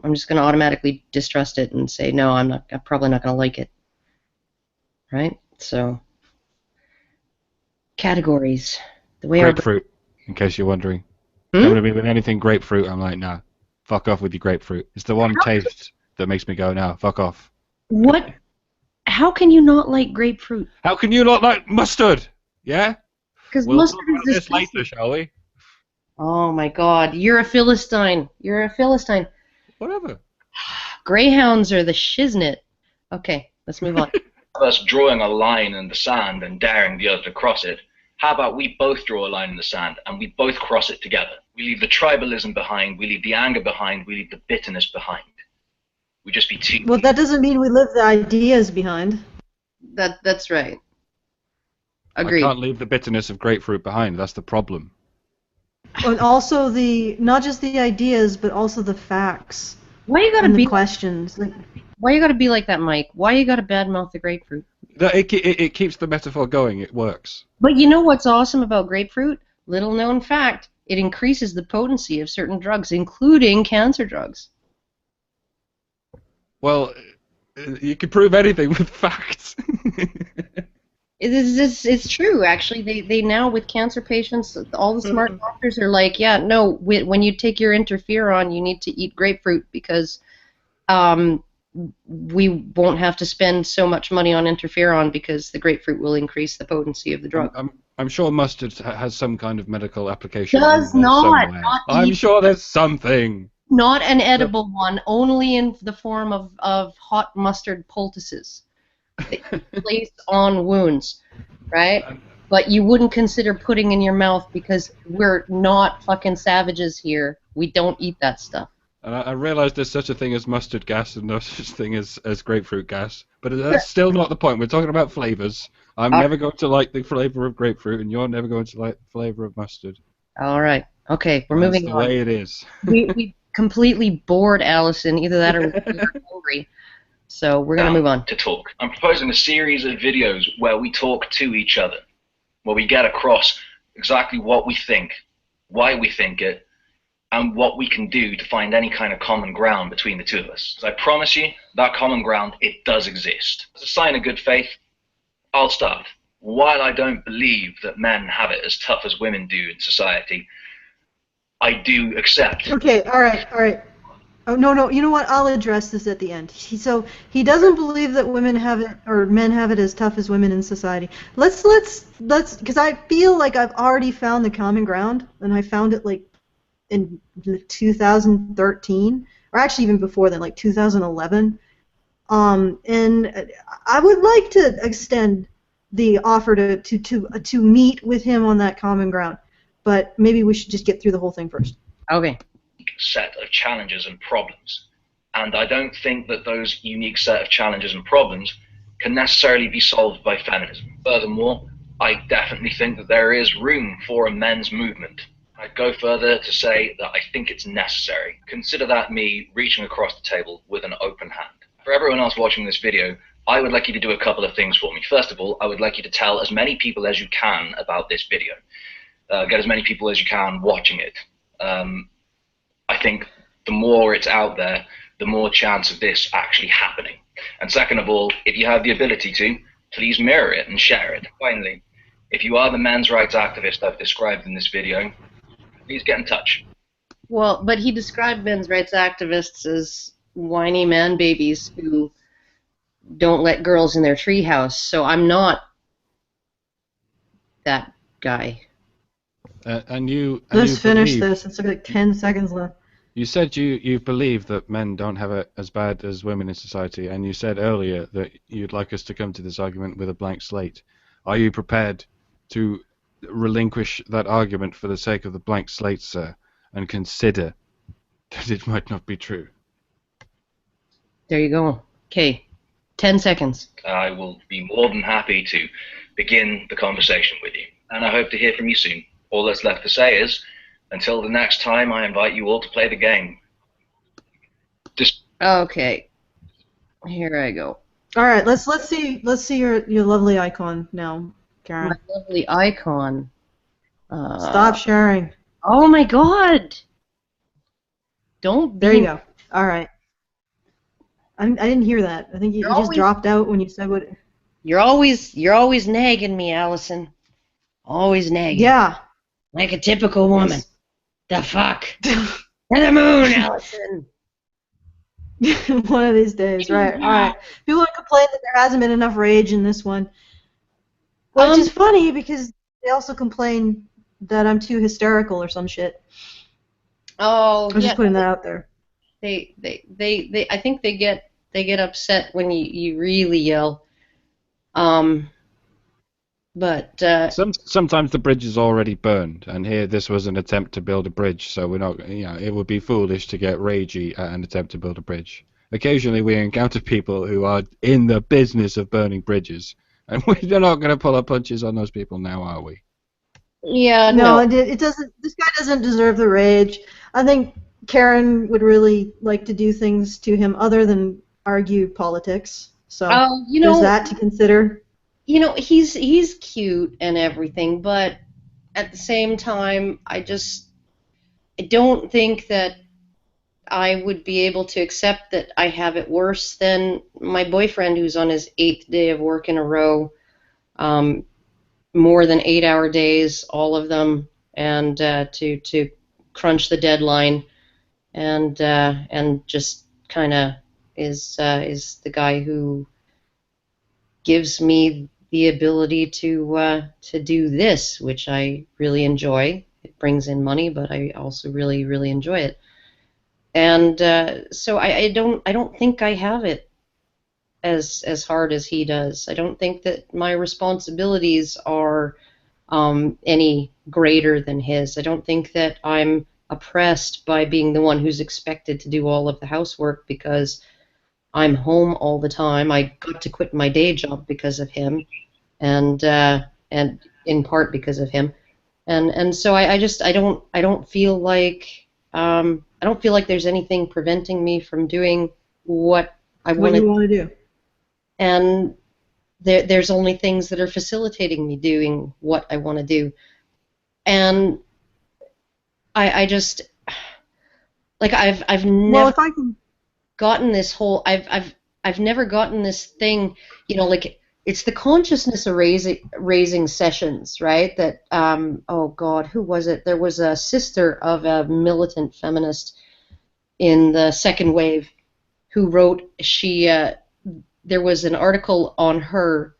I'm just going to automatically distrust it and say, no, I'm probably not going to like it. Right? So, categories. The way grapefruit, in case you're wondering. Coming to me with anything grapefruit, I'm like, nah, fuck off with your grapefruit. It's the one taste that makes me go, nah, fuck off. What? How can you not like grapefruit? How can you not like mustard? Yeah? Because we'll mustard talk about is this later, shall we? Oh my god, you're a Philistine. You're a Philistine. Whatever. Greyhounds are the shiznit. Okay, let's move on. Us drawing a line in the sand and daring the other to cross it. How about we both draw a line in the sand and we both cross it together? We leave the tribalism behind, we leave the anger behind, we leave the bitterness behind. We just be two. Well, that doesn't mean we leave the ideas behind. That's right. Agreed. I can't leave the bitterness of grapefruit behind. That's the problem. And also not just the ideas, but also the facts. Why you gotta and be the questions? Why you gotta be like that, Mike? Why you gotta badmouth the grapefruit? It keeps the metaphor going. It works. But you know what's awesome about grapefruit? Little known fact: it increases the potency of certain drugs, including cancer drugs. Well, you can prove anything with facts. It's true, actually. They now, with cancer patients, all the smart doctors are like, yeah, no, when you take your interferon, you need to eat grapefruit because we won't have to spend so much money on interferon because the grapefruit will increase the potency of the drug. I'm sure mustard has some kind of medical application Does in there not. somewhere. Not I'm sure there's something. Not an edible one, only in the form of hot mustard poultices placed on wounds, right? But you wouldn't consider putting in your mouth because we're not fucking savages here. We don't eat that stuff. And I realize there's such a thing as mustard gas and no such thing as grapefruit gas, but that's still not the point. We're talking about flavors. I'm never going to like the flavor of grapefruit, and you're never going to like the flavor of mustard. All right. Okay, we're moving on. That's the way it is. We completely bored Alison. Either that or we're hungry. So we're going to move on. To talk. I'm proposing a series of videos where we talk to each other, where we get across exactly what we think, why we think it, and what we can do to find any kind of common ground between the two of us. So I promise you, that common ground, it does exist. As a sign of good faith, I'll start. While I don't believe that men have it as tough as women do in society, I do accept. Okay, all right. Oh, no, you know what? I'll address this at the end. So he doesn't believe that women have it, or men have it as tough as women in society. Let's, because I feel like I've already found the common ground, and I found it like in 2013, or actually even before then, like 2011. And I would like to extend the offer to meet with him on that common ground, but maybe we should just get through the whole thing first. Okay. Set of challenges and problems, and I don't think that those unique set of challenges and problems can necessarily be solved by feminism. Furthermore, I definitely think that there is room for a men's movement. I'd go further to say that I think it's necessary. Consider that me reaching across the table with an open hand. For everyone else watching this video, I would like you to do a couple of things for me. First of all, I would like you to tell as many people as you can about this video. Get as many people as you can watching it. I think the more it's out there, the more chance of this actually happening. And second of all, if you have the ability to, please mirror it and share it. Finally, if you are the men's rights activist I've described in this video, please get in touch. Well, but he described men's rights activists as whiny man babies who don't let girls in their treehouse, so I'm not that guy. Let's finish this. It's like 10 seconds left. You said you believe that men don't have it as bad as women in society, and you said earlier that you'd like us to come to this argument with a blank slate. Are you prepared to relinquish that argument for the sake of the blank slate, sir, and consider that it might not be true? There you go. Okay, 10 seconds. I will be more than happy to begin the conversation with you, and I hope to hear from you soon. All that's left to say is, until the next time, I invite you all to play the game. Okay, here I go. All right, let's see your lovely icon now, Karen. My lovely icon. Stop sharing. Oh my God! Don't. There you go. All right. I didn't hear that. I think you just dropped out when you said what. You're always nagging me, Alison. Always nagging. Yeah. Like a typical woman. The fuck? To the moon, Alison. One of these days, right? All right. People complain that there hasn't been enough rage in this one, which is funny because they also complain that I'm too hysterical or some shit. Oh, I'm just putting that out there. They I think they get upset when you really yell. But sometimes the bridge is already burned, and here this was an attempt to build a bridge, so we're not, it would be foolish to get ragey at an attempt to build a bridge. Occasionally we encounter people who are in the business of burning bridges, and we're not going to pull up punches on those people now, are we? Yeah, no. It doesn't. This guy doesn't deserve the rage. I think Karen would really like to do things to him other than argue politics. So there's that to consider. He's cute and everything, but at the same time, I don't think that I would be able to accept that I have it worse than my boyfriend who's on his 8th day of work in a row, more than 8-hour days, all of them, and to crunch the deadline, and just kind of is the guy who gives me the ability to do this, which I really enjoy. It brings in money, but I also really, really enjoy it. And so I don't think I have it as hard as he does. I don't think that my responsibilities are any greater than his. I don't think that I'm oppressed by being the one who's expected to do all of the housework because I'm home all the time. I got to quit my day job because of him, and in part because of him, and so I don't feel like there's anything preventing me from doing what I What you want to do. And there's only things that are facilitating me doing what I want to do. And I just, like, I've never Well, if I can... gotten this whole, I've never gotten this thing, you know, like, it's the consciousness raising sessions, right? That, oh God, who was it? There was a sister of a militant feminist in the second wave who wrote, there was an article on her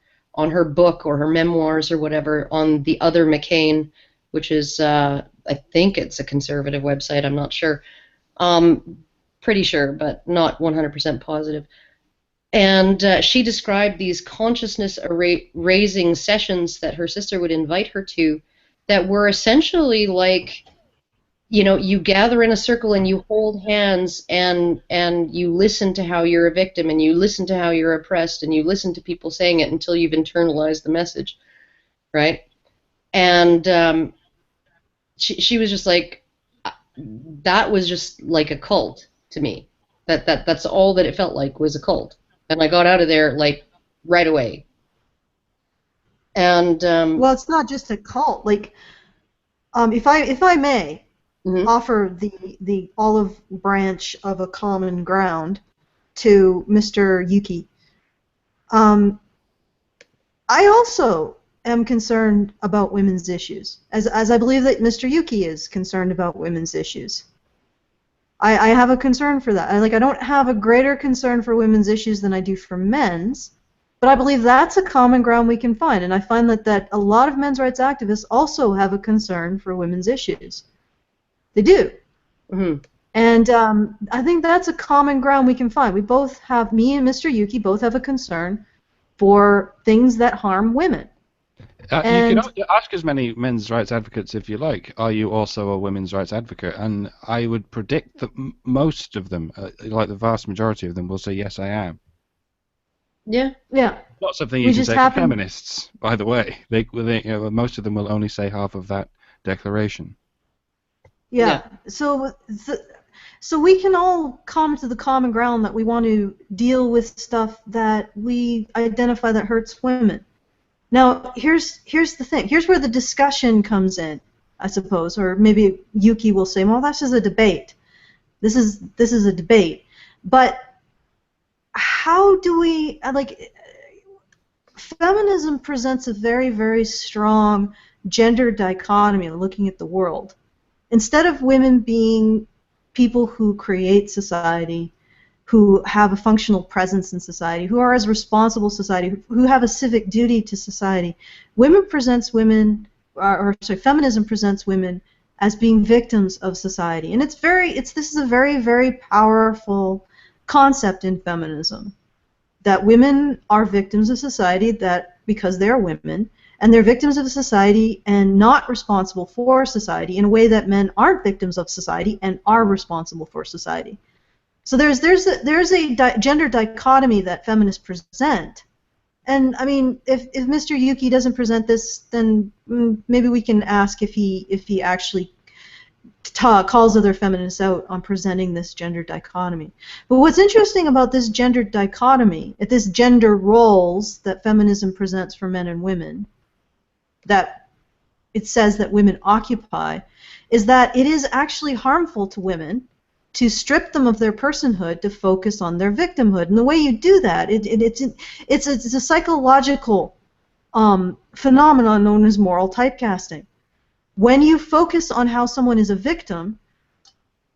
book or her memoirs or whatever on the Other McCain, which is I think it's a conservative website. I'm not sure. Pretty sure, but not 100% positive. And she described these consciousness raising sessions that her sister would invite her to, that were essentially like, you know, you gather in a circle and you hold hands and you listen to how you're a victim and you listen to how you're oppressed and you listen to people saying it until you've internalized the message, right? And she was just like, that was just like a cult to me. That's all that it felt like, was a cult. And I got out of there like right away. And well, it's not just a cult. Like, if I may, offer the olive branch of a common ground to Mr. Yuki. I also am concerned about women's issues, as I believe that Mr. Yuki is concerned about women's issues. I have a concern for that. I don't have a greater concern for women's issues than I do for men's, but I believe that's a common ground we can find, and I find that a lot of men's rights activists also have a concern for women's issues. They do. Mm-hmm. And I think that's a common ground we can find. We both have, me and Mr. Yuki both have a concern for things that harm women. You can ask as many men's rights advocates if you like, are you also a women's rights advocate? And I would predict that most of them, like the vast majority of them, will say, yes, I am. Yeah. Yeah. Not something you can say for feminists, by the way. Most of them will only say half of that declaration. Yeah. So we can all come to the common ground that we want to deal with stuff that we identify that hurts women. Now, here's the thing. Here's where the discussion comes in, I suppose, or maybe Yuki will say, "Well, this is a debate. This is a debate." But how do we feminism presents a very, very strong gender dichotomy of looking at the world. Instead of women being people who create society, who have a functional presence in society, who are as responsible society, who have a civic duty to society, feminism presents women as being victims of society, and this is a very, very powerful concept in feminism, that women are victims of society because they are women, and they're victims of society and not responsible for society in a way that men aren't victims of society and are responsible for society. So there's a gender dichotomy that feminists present, and I mean, if Mr. Yuki doesn't present this, then maybe we can ask if he actually calls other feminists out on presenting this gender dichotomy. But what's interesting about this gender dichotomy, this gender roles that feminism presents for men and women, that it says that women occupy, is that it is actually harmful to women to strip them of their personhood to focus on their victimhood. And the way you do that, it's a psychological phenomenon known as moral typecasting. When you focus on how someone is a victim,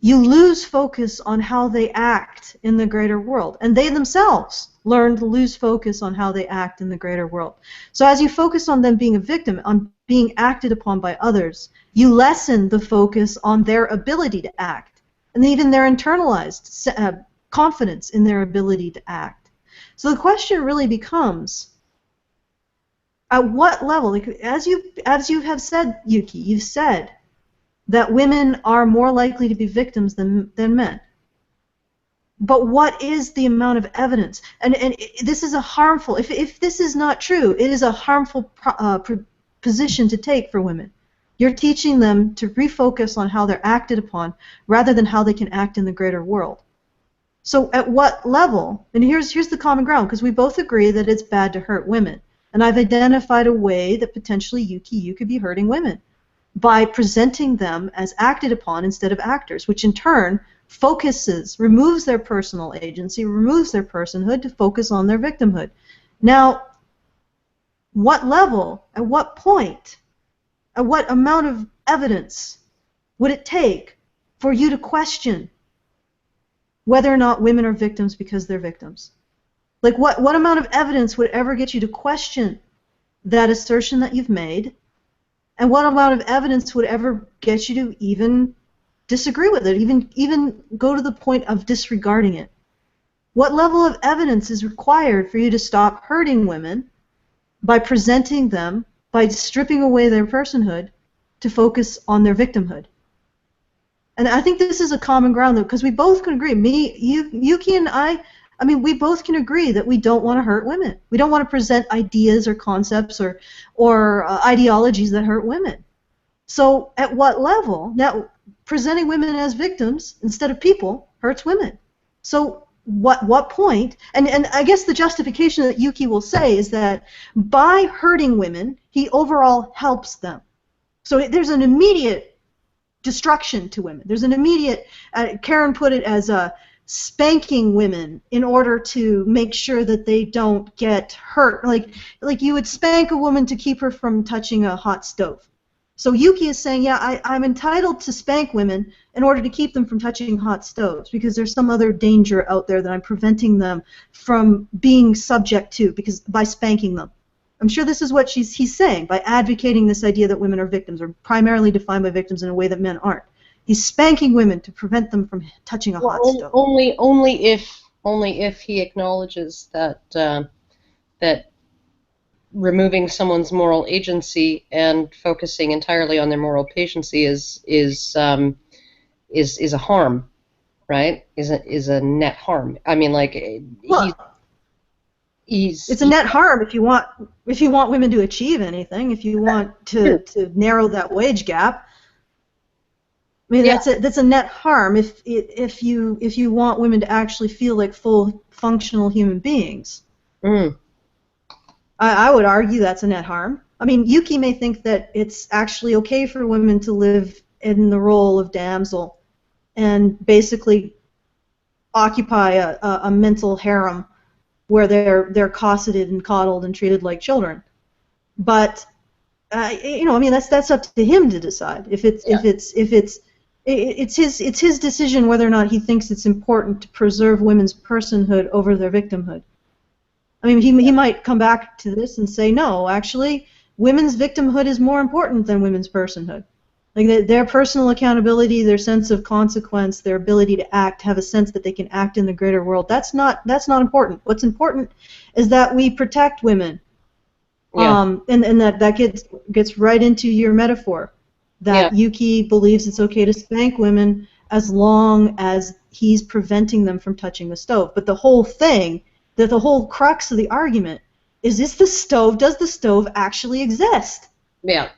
you lose focus on how they act in the greater world. And they themselves learn to lose focus on how they act in the greater world. So as you focus on them being a victim, on being acted upon by others, you lessen the focus on their ability to act, and even their internalized confidence in their ability to act. So the question really becomes, at what level, like, as you have said, Yuki, you've said that women are more likely to be victims than men. But what is the amount of evidence? And this is a harmful, if this is not true, it is a harmful position to take for women. You're teaching them to refocus on how they're acted upon rather than how they can act in the greater world. So at what level, and here's the common ground, because we both agree that it's bad to hurt women. And I've identified a way that potentially, Yuki, you could be hurting women by presenting them as acted upon instead of actors, which in turn removes their personal agency, removes their personhood to focus on their victimhood. Now, what level, at what point, at what amount of evidence would it take for you to question whether or not women are victims because they're victims? Like, what amount of evidence would ever get you to question that assertion that you've made? And what amount of evidence would ever get you to even disagree with it, even go to the point of disregarding it? What level of evidence is required for you to stop hurting women by presenting them, by stripping away their personhood to focus on their victimhood? And I think this is a common ground, though, because we both can agree. Yuki and I mean, we both can agree that we don't want to hurt women. We don't want to present ideas or concepts or ideologies that hurt women. So at what level? Now, presenting women as victims instead of people hurts women. So what point? And I guess the justification that Yuki will say is that by hurting women, he overall helps them. So there's an immediate destruction to women. There's an immediate, Karen put it as spanking women in order to make sure that they don't get hurt. Like you would spank a woman to keep her from touching a hot stove. So Yuki is saying, yeah, I'm entitled to spank women in order to keep them from touching hot stoves because there's some other danger out there that I'm preventing them from being subject to because by spanking them. I'm sure this is what he's saying by advocating this idea that women are victims or primarily defined by victims in a way that men aren't. He's spanking women to prevent them from touching a hot stove. Only if he acknowledges that that removing someone's moral agency and focusing entirely on their moral patency is a harm, right? Is a net harm. I mean, like it's a net harm if you want women to achieve anything. If you want to narrow that wage gap. I mean, that's a net harm if you want women to actually feel like full functional human beings. Mm. I would argue that's a net harm. I mean, Yuki may think that it's actually okay for women to live in the role of damsel and basically occupy a mental harem where they're cosseted and coddled and treated like children. But I mean, that's up to him to decide. It's his decision whether or not he thinks it's important to preserve women's personhood over their victimhood. I mean, he might come back to this and say, no, actually, women's victimhood is more important than women's personhood. Like their personal accountability, their sense of consequence, their ability to act, have a sense that they can act in the greater world. That's not important. What's important is that we protect women. Yeah. And that gets right into your metaphor. That Yuki believes it's okay to spank women as long as he's preventing them from touching the stove. But the whole thing, the whole crux of the argument is does the stove actually exist? Yeah.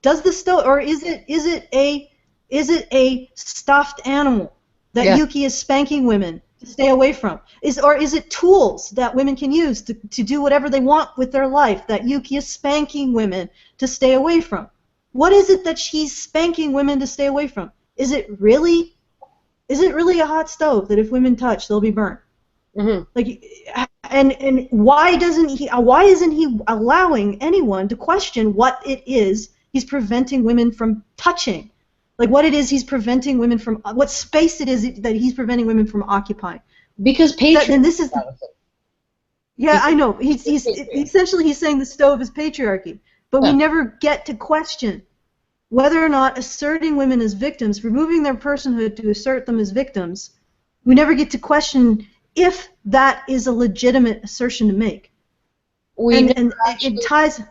Does the stove, or is it a stuffed animal that Yuki is spanking women to stay away from? Or is it tools that women can use to do whatever they want with their life that Yuki is spanking women to stay away from? What is it that she's spanking women to stay away from? Is it really a hot stove that if women touch they'll be burnt? Mm-hmm. Like, and why isn't he allowing anyone to question what it is he's preventing women from touching? Like what it is he's preventing women from, what space it is that he's preventing women from occupying. Because patriarchy. And this is, yeah, I know. He's essentially he's saying the stove is patriarchy, but we never get to question whether or not asserting women as victims, removing their personhood to assert them as victims, we never get to question if that is a legitimate assertion to make. It ties.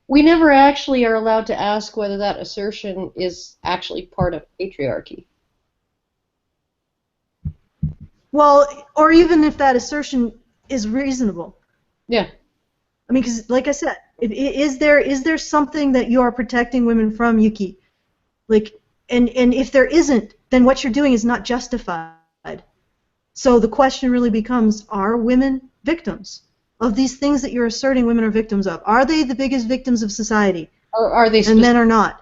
We never actually are allowed to ask whether that assertion is actually part of patriarchy. Well, or even if that assertion is reasonable. Yeah. I mean, because like I said, is there something that you are protecting women from, Yuki? Like, and if there isn't, then what you're doing is not justified. So the question really becomes: are women victims of these things that you're asserting women are victims of? Are they the biggest victims of society? Or are they? And men are not,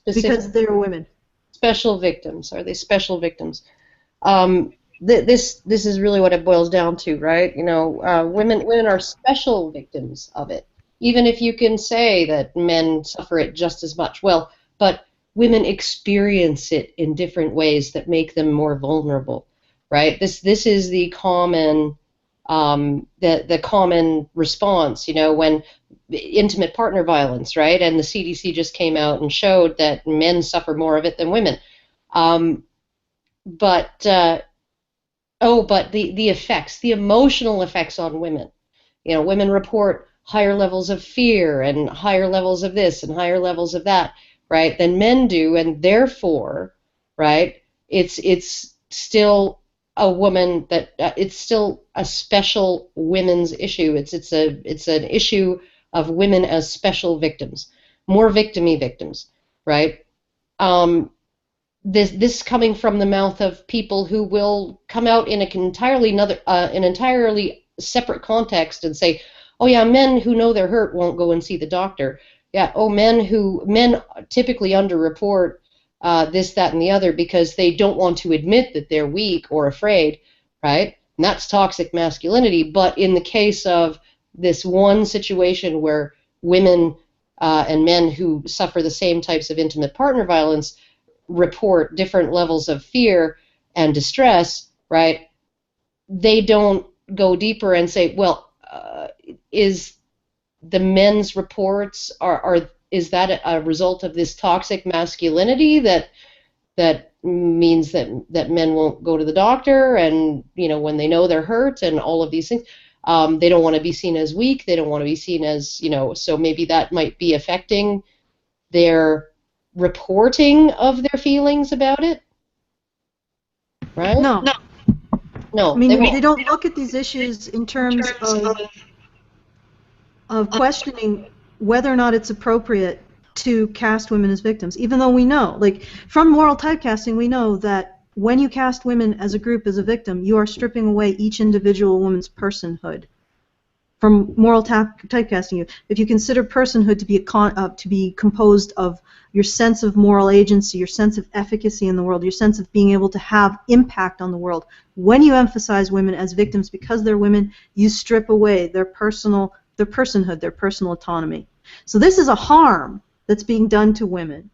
because they're women. Special victims? Are they special victims? This is really what it boils down to, right? You know, women are special victims of it. Even if you can say that men suffer it just as much, well, but women experience it in different ways that make them more vulnerable, right? This is the common the common response, you know, when intimate partner violence, right? And the CDC just came out and showed that men suffer more of it than women. But the effects, the emotional effects on women. You know, women report higher levels of fear and higher levels of this and higher levels of that, right, than men do, and therefore, right, it's still a woman that it's still a special women's issue. It's an issue of women as special victims, more victim-y victims, right? This coming from the mouth of people who will come out in an entirely separate context and say, oh yeah, men who know they're hurt won't go and see the doctor. Yeah, oh, men typically underreport this, that, and the other because they don't want to admit that they're weak or afraid, right? And that's toxic masculinity. But in the case of this one situation where women and men who suffer the same types of intimate partner violence report different levels of fear and distress, right, they don't go deeper and say, well, is the men's reports, is that a result of this toxic masculinity that means that men won't go to the doctor, and, you know, when they know they're hurt and all of these things, they don't want to be seen as weak, they don't want to be seen as, you know, so maybe that might be affecting their reporting of their feelings about it, right? No. I mean, they don't look at these issues in terms of questioning whether or not it's appropriate to cast women as victims, even though we know, like, from moral typecasting, we know that when you cast women as a group as a victim, you are stripping away each individual woman's personhood. From moral typecasting, if you consider personhood to be composed of your sense of moral agency, your sense of efficacy in the world, your sense of being able to have impact on the world, when you emphasize women as victims because they're women, you strip away their personhood, their personal autonomy. So this is a harm that's being done to women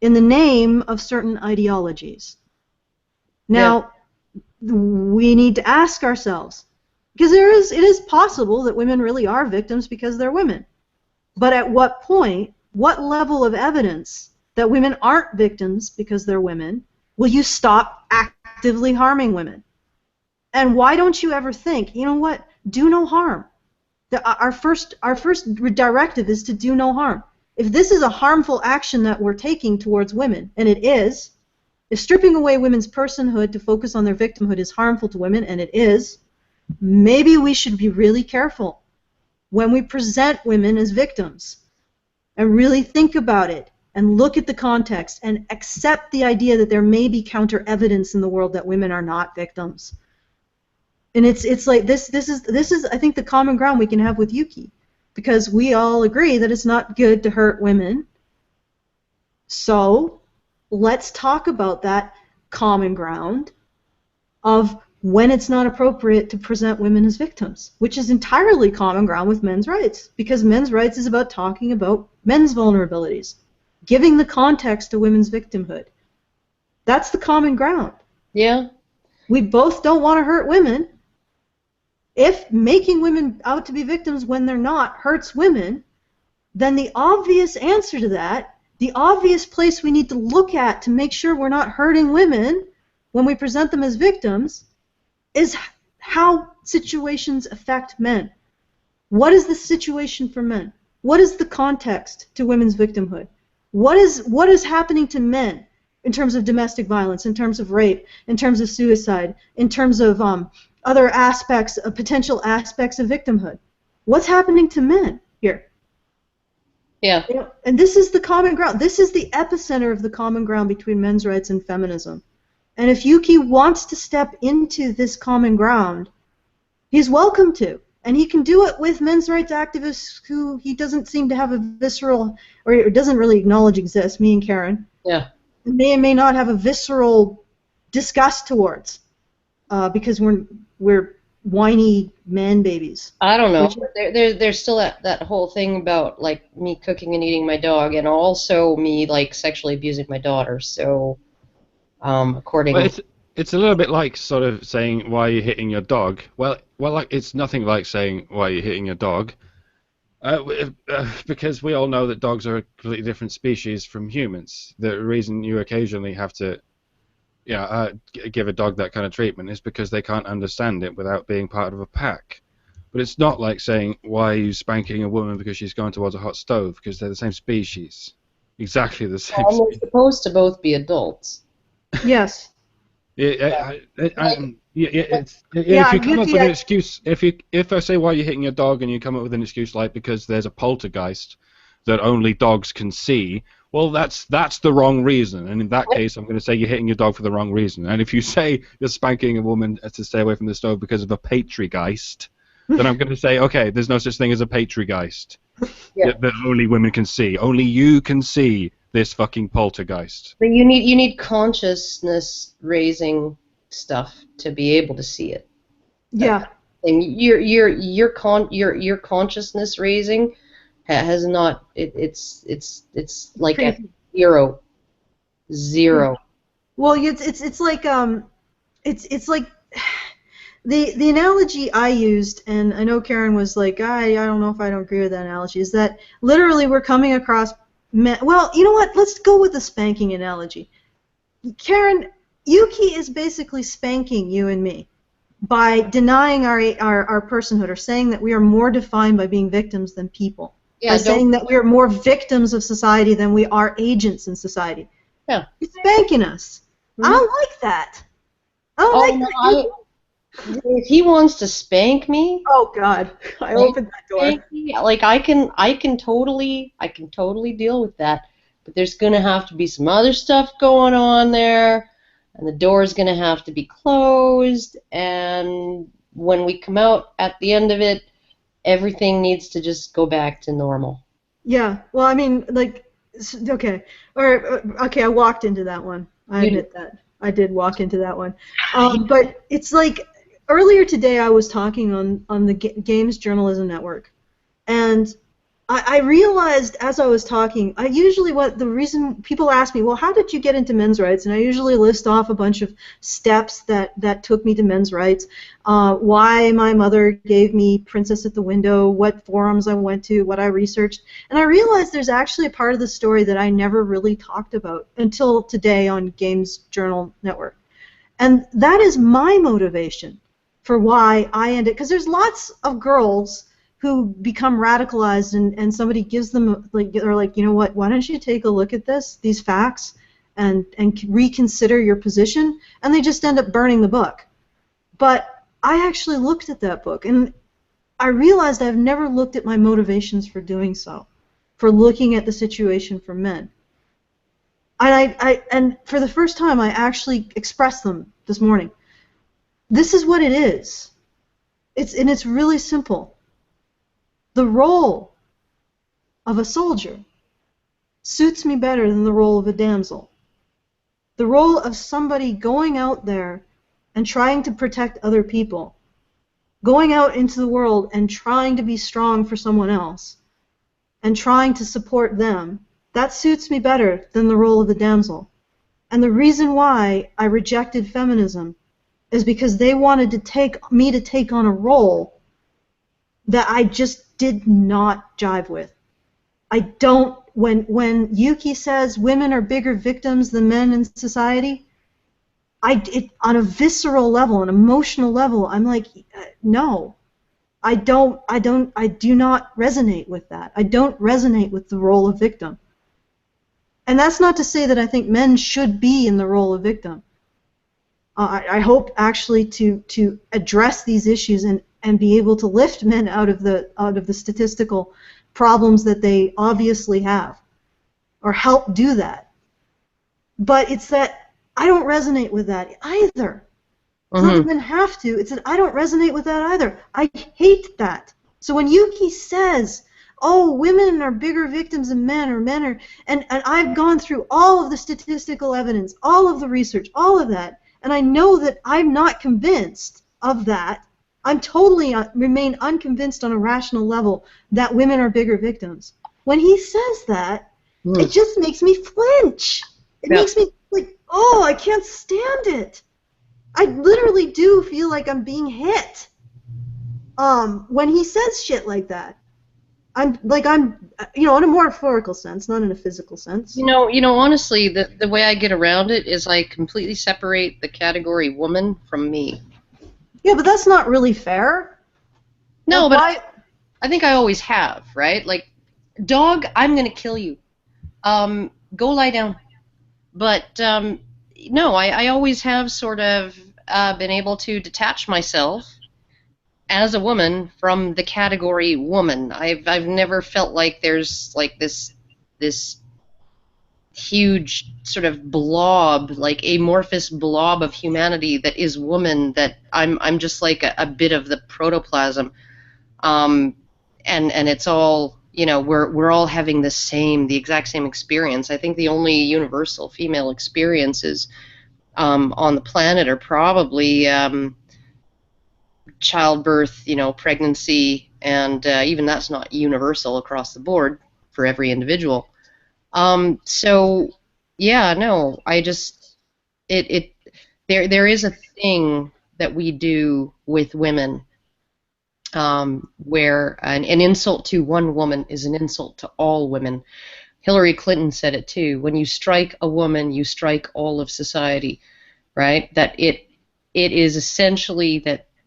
in the name of certain ideologies. Now, we need to ask ourselves, because it is possible that women really are victims because they're women. But at what point, what level of evidence that women aren't victims because they're women will you stop actively harming women? And why don't you ever think, you know what, do no harm? Our first directive is to do no harm. If this is a harmful action that we're taking towards women, and it is, if stripping away women's personhood to focus on their victimhood is harmful to women, and it is, maybe we should be really careful when we present women as victims and really think about it and look at the context and accept the idea that there may be counter evidence in the world that women are not victims. And it's like this is I think the common ground we can have with Yuki, because we all agree that it's not good to hurt women. So let's talk about that common ground of when it's not appropriate to present women as victims, which is entirely common ground with men's rights, because men's rights is about talking about men's vulnerabilities, giving the context to women's victimhood, That's the common ground. Yeah. We both don't want to hurt women. If making women out to be victims when they're not hurts women, then the obvious answer to that, the obvious place we need to look at to make sure we're not hurting women when we present them as victims, is how situations affect men. What is the situation for men? What is the context to women's victimhood? What is happening to men in terms of domestic violence, in terms of rape, in terms of suicide, in terms of other aspects, potential aspects of victimhood? What's happening to men here? Yeah. You know, and this is the common ground. This is the epicenter of the common ground between men's rights and feminism. And if Yuki wants to step into this common ground, he's welcome to. And he can do it with men's rights activists who he doesn't seem to have a visceral, or doesn't really acknowledge exist, me and Karen. Yeah. May and may not have a visceral disgust towards, because we're whiny man babies. I don't know. There's still that whole thing about like me cooking and eating my dog, and also me like sexually abusing my daughter. So, according. Well, it's a little bit like sort of saying why you're hitting your dog. Well, like it's nothing like saying why you're hitting your dog, because we all know that dogs are a completely different species from humans. The reason you occasionally have to, give a dog that kind of treatment is because they can't understand it without being part of a pack. But it's not like saying why are you spanking a woman because she's going towards a hot stove, because they're the same species, exactly the same. Well, they're supposed to both be adults. Yes. If you come up with an excuse, if I say why you're hitting your dog and you come up with an excuse like because there's a poltergeist that only dogs can see, well, that's the wrong reason. And in that case, I'm going to say you're hitting your dog for the wrong reason. And if you say you're spanking a woman to stay away from the stove because of a patrigeist, then I'm going to say, okay, there's no such thing as a patrigeist that only women can see. Only you can see this fucking poltergeist. But you need consciousness raising stuff to be able to see it. Yeah. And your consciousness raising has not. It's like at zero. Well, it's like it's like the analogy I used, and I know Karen was like, I don't know if I don't agree with that analogy, is that literally we're coming across men. Well, you know what? Let's go with the spanking analogy. Karen, Yuki is basically spanking you and me by denying our personhood, or saying that we are more defined by being victims than people. Yeah, by saying that we are more victims of society than we are agents in society. Yeah. He's spanking us. Mm-hmm. I don't like that. I don't like that. If he wants to spank me, oh God, I opened that door. Like I can totally deal with that, but there's gonna have to be some other stuff going on there, and the door's gonna have to be closed, and when we come out at the end of it, everything needs to just go back to normal. Yeah, well, I mean, like, okay, I walked into that one. I admit that. I did walk into that one. But it's like, earlier today I was talking on the Games Journalism Network, and I realized as I was talking, the reason people ask me, well, how did you get into men's rights? And I usually list off a bunch of steps that took me to men's rights, why my mother gave me Princess at the Window, what forums I went to, what I researched, and I realized there's actually a part of the story that I never really talked about until today on Games Journal Network. And that is my motivation for why I ended, because there's lots of girls who become radicalized, and somebody gives them, like, they're like, you know what, why don't you take a look at these facts, and reconsider your position, and they just end up burning the book. But I actually looked at that book, and I realized I've never looked at my motivations for doing so, for looking at the situation for men. And for the first time, I actually expressed them this morning. This is what it is. It's really simple. The role of a soldier suits me better than the role of a damsel. The role of somebody going out there and trying to protect other people, going out into the world and trying to be strong for someone else, and trying to support them, that suits me better than the role of the damsel. And the reason why I rejected feminism is because they wanted to take me to take on a role that I just did not jive with. I don't. When Yuki says women are bigger victims than men in society, on a visceral level, an emotional level, I'm like, no. I do not resonate with that. I don't resonate with the role of victim. And that's not to say that I think men should be in the role of victim. I hope actually to address these issues and be able to lift men out of the statistical problems that they obviously have, or help do that. But it's that I don't resonate with that either. It's not that men have to. It's that I don't resonate with that either. I hate that. So when Yuki says, "Oh, women are bigger victims than men, or men are," and I've gone through all of the statistical evidence, all of the research, all of that, and I know that I'm not convinced of that. I'm totally remain unconvinced on a rational level that women are bigger victims. When he says that, it just makes me flinch. It makes me like, oh, I can't stand it. I literally do feel like I'm being hit when he says shit like that. I'm in a metaphorical sense, not in a physical sense. You know, honestly, the way I get around it is I completely separate the category woman from me. Yeah, but that's not really fair. No, but I think I always have, right? Like, dog, I'm gonna kill you. Go lie down. But no, I always have sort of been able to detach myself as a woman from the category woman. I've never felt like there's like this huge sort of blob, like amorphous blob of humanity that is woman, that I'm just like a bit of the protoplasm, and it's all, you know, we're all having the exact same experience. I think the only universal female experiences on the planet are probably childbirth, you know, pregnancy, and even that's not universal across the board for every individual. So yeah, no, I just there is a thing that we do with women, where an insult to one woman is an insult to all women. Hillary Clinton said it too. When you strike a woman, you strike all of society, right? That it is essentially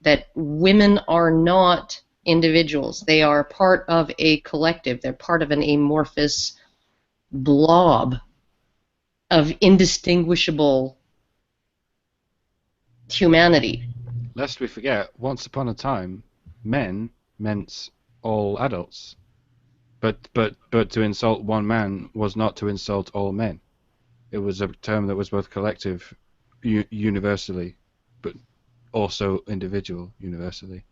that women are not individuals. They are part of a collective. They're part of an amorphous blob of indistinguishable humanity. Lest we forget, once upon a time, men meant all adults. But to insult one man was not to insult all men. It was a term that was both collective, universally, but also individual, universally.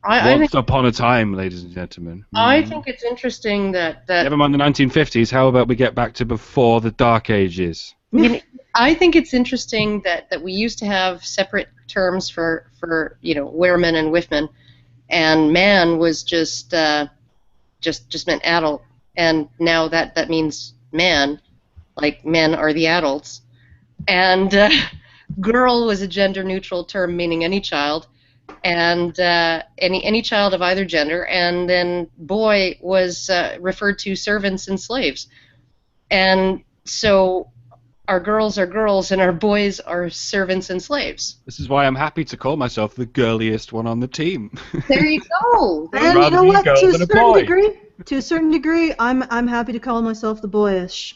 Once upon a time, ladies and gentlemen. I think it's interesting that Never mind the 1950s. How about we get back to before the Dark Ages? I think it's interesting that we used to have separate terms for you know, weremen and wifmen, and man was just meant adult, and now that means man, like men are the adults, and girl was a gender neutral term meaning any child, and any child of either gender, and then boy was referred to servants and slaves, and so our girls are girls and our boys are servants and slaves. This is why I'm happy to call myself the girliest one on the team. There you go. And you know what? To a certain degree, I'm happy to call myself the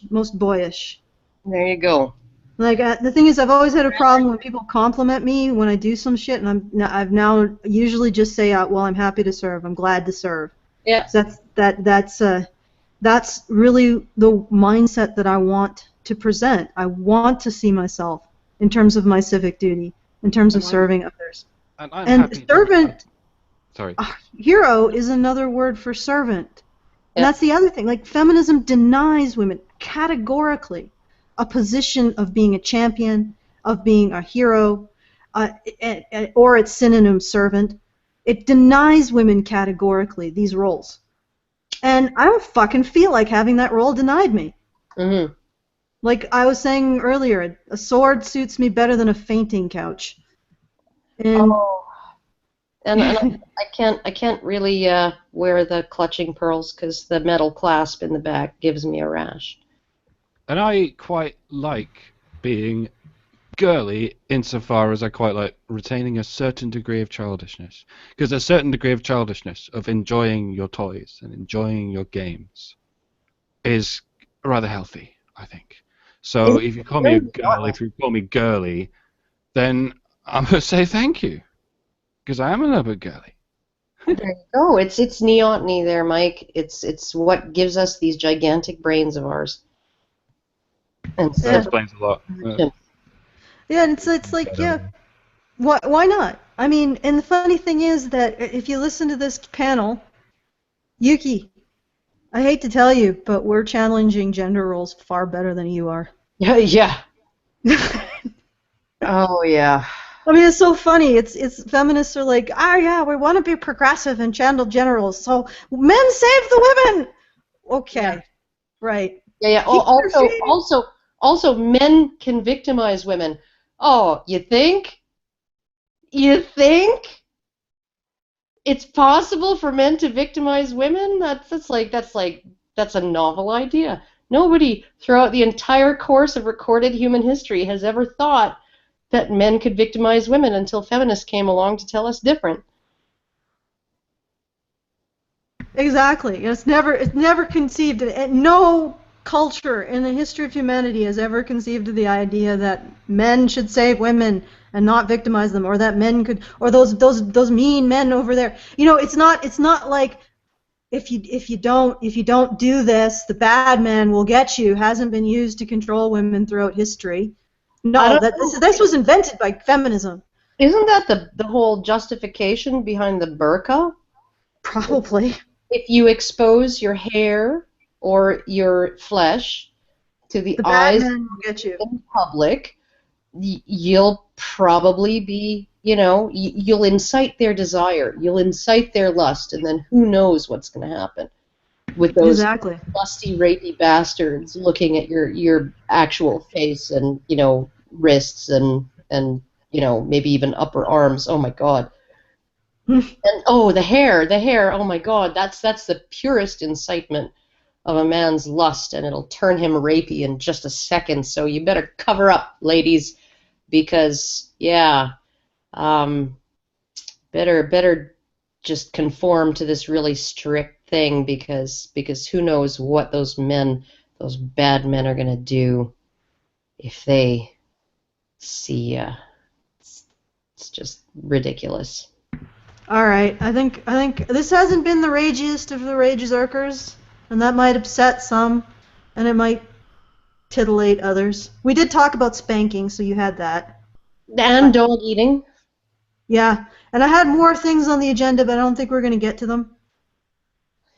most boyish. There you go. Like the thing is, I've always had a problem when people compliment me when I do some shit, and I've now usually just say, well, I'm happy to serve. I'm glad to serve. Yeah. So that's really the mindset that I want to present. I want to see myself in terms of my civic duty, in terms of serving others. And servant, hero is another word for servant. And that's the other thing. Like, feminism denies women categorically a position of being a champion, of being a hero, or its synonym, servant. It denies women categorically these roles. And I don't fucking feel like having that role denied me. Mm-hmm. Like I was saying earlier, a sword suits me better than a fainting couch. And and I can't really wear the clutching pearls because the metal clasp in the back gives me a rash. And I quite like being girly insofar as I quite like retaining a certain degree of childishness. Because a certain degree of childishness, of enjoying your toys and enjoying your games, is rather healthy, I think. So if you call me a girl, if you call me girly, then I'm going to say thank you. Because I am a little bit girly. There you go. It's neoteny there, Mike. It's what gives us these gigantic brains of ours. And That explains a lot. Yeah, and it's like, yeah, why not? I mean, and the funny thing is that if you listen to this panel, Yuki, I hate to tell you, but we're challenging gender roles far better than you are. Yeah. Oh, yeah. I mean, it's so funny. It's feminists are like, yeah, we want to be progressive and channel generals, so men save the women. Okay, yeah. Right. Yeah. Also, men can victimize women. Oh, you think? You think it's possible for men to victimize women? That's a novel idea. Nobody throughout the entire course of recorded human history has ever thought that men could victimize women until feminists came along to tell us different. Exactly. It's never conceived. No culture in the history of humanity has ever conceived of the idea that men should save women and not victimize them, or that men could, or those mean men over there. You know, it's not like if you don't do this, the bad man will get you. Hasn't been used to control women throughout history. No, this was invented by feminism. Isn't that the whole justification behind the burqa? Probably. If you expose your hair or your flesh to the eyes bad man will get you in public, you'll probably be, you'll incite their desire, you'll incite their lust, and then who knows what's going to happen with those lusty, rapey bastards looking at your actual face and, wrists and maybe even upper arms. Oh my God. And the hair, oh my God, that's the purest incitement of a man's lust, and it'll turn him rapey in just a second. So you better cover up, ladies, because better just conform to this really strict thing, because who knows what those bad men are gonna do if they see you. It's just ridiculous. All right, I think this hasn't been the ragiest of the Rantzerkers, and that might upset some, and it might titillate others. We did talk about spanking, so you had that. And dog eating. Yeah, and I had more things on the agenda, but I don't think we're going to get to them.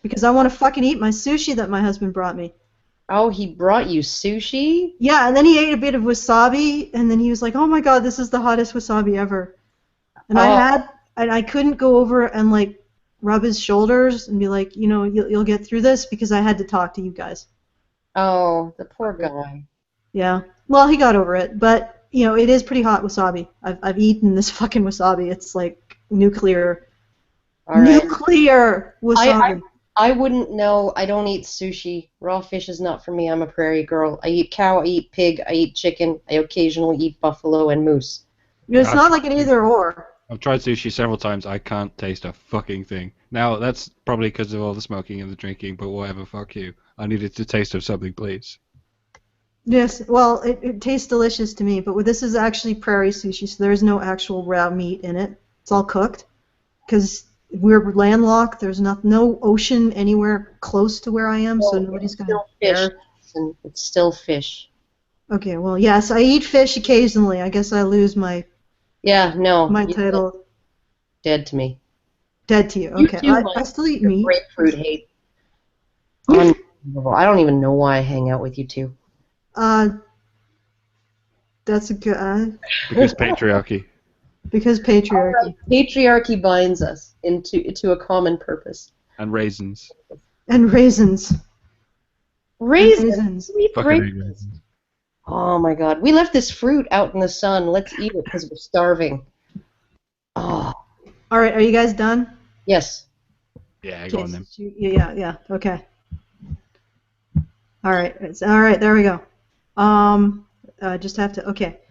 Because I want to fucking eat my sushi that my husband brought me. Oh, he brought you sushi? Yeah, and then he ate a bit of wasabi, and then he was like, oh my God, this is the hottest wasabi ever. And I couldn't go over and like rub his shoulders and be like, you'll get through this, because I had to talk to you guys. Oh, the poor guy. Yeah. Well, he got over it, but it is pretty hot wasabi. I've eaten this fucking wasabi. It's like nuclear. All right. Nuclear wasabi. I wouldn't know. I don't eat sushi. Raw fish is not for me. I'm a prairie girl. I eat cow, I eat pig, I eat chicken. I occasionally eat buffalo and moose. It's not like an either or. I've tried sushi several times. I can't taste a fucking thing. Now, that's probably because of all the smoking and the drinking, but whatever, fuck you. I needed to taste of something, please. Yes, well, it tastes delicious to me, but this is actually prairie sushi, so there is no actual raw meat in it. It's all cooked, because we're landlocked. There's no ocean anywhere close to where I am, so nobody's going to care. It's still fish. Okay, well, yes, I eat fish occasionally. I guess I lose my... Yeah, no. My title. Dead to me. Dead to you. Okay. I still eat meat. Grapefruit hate. Unbelievable. I don't even know why I hang out with you two. That's a good. Because patriarchy. Because patriarchy. Right. Patriarchy binds us into a common purpose. And raisins. And raisins. Raisins. Fucking raisins. Oh my God. We left this fruit out in the sun. Let's eat it because we're starving. Oh. All right, are you guys done? Yes. Yeah, go on then. Yeah, okay. All right, there we go. Just have to, okay.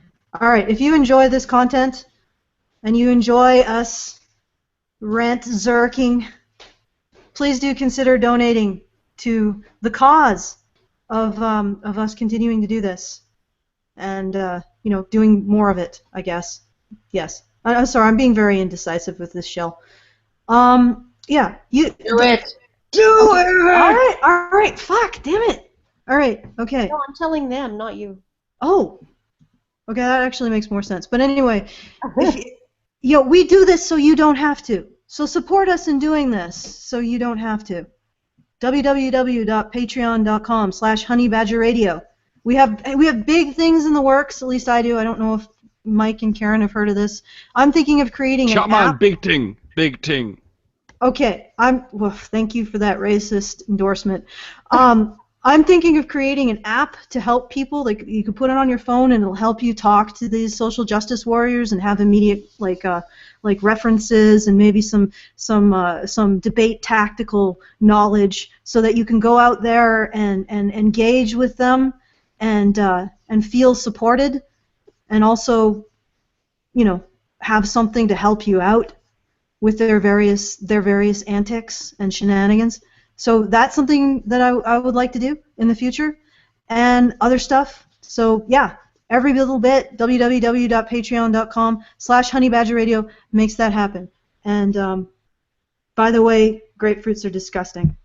All right, if you enjoy this content and you enjoy us rantzerking, please do consider donating to the cause of us continuing to do this and, you know, doing more of it, I guess. Yes. I'm sorry, I'm being very indecisive with this shell. Yeah, you Do it. do it. All right. Fuck, damn it. All right. Okay. No, I'm telling them, not you. Oh. Okay, that actually makes more sense. But anyway, we do this so you don't have to. So support us in doing this so you don't have to. www.patreon.com/honeybadgerradio. We have big things in the works. At least I do. I don't know if Mike and Karen have heard of this. I'm thinking of creating an app. Big ting. Big ting. Okay, thank you for that racist endorsement. I'm thinking of creating an app to help people. Like you can put it on your phone and it'll help you talk to these social justice warriors and have immediate like references and maybe some debate tactical knowledge, so that you can go out there and engage with them and feel supported, and also, you know, have something to help you out with their various antics and shenanigans. So that's something that I would like to do in the future, and other stuff. So yeah, every little bit, www.patreon.com/honeybadgerradio makes that happen. And by the way, grapefruits are disgusting.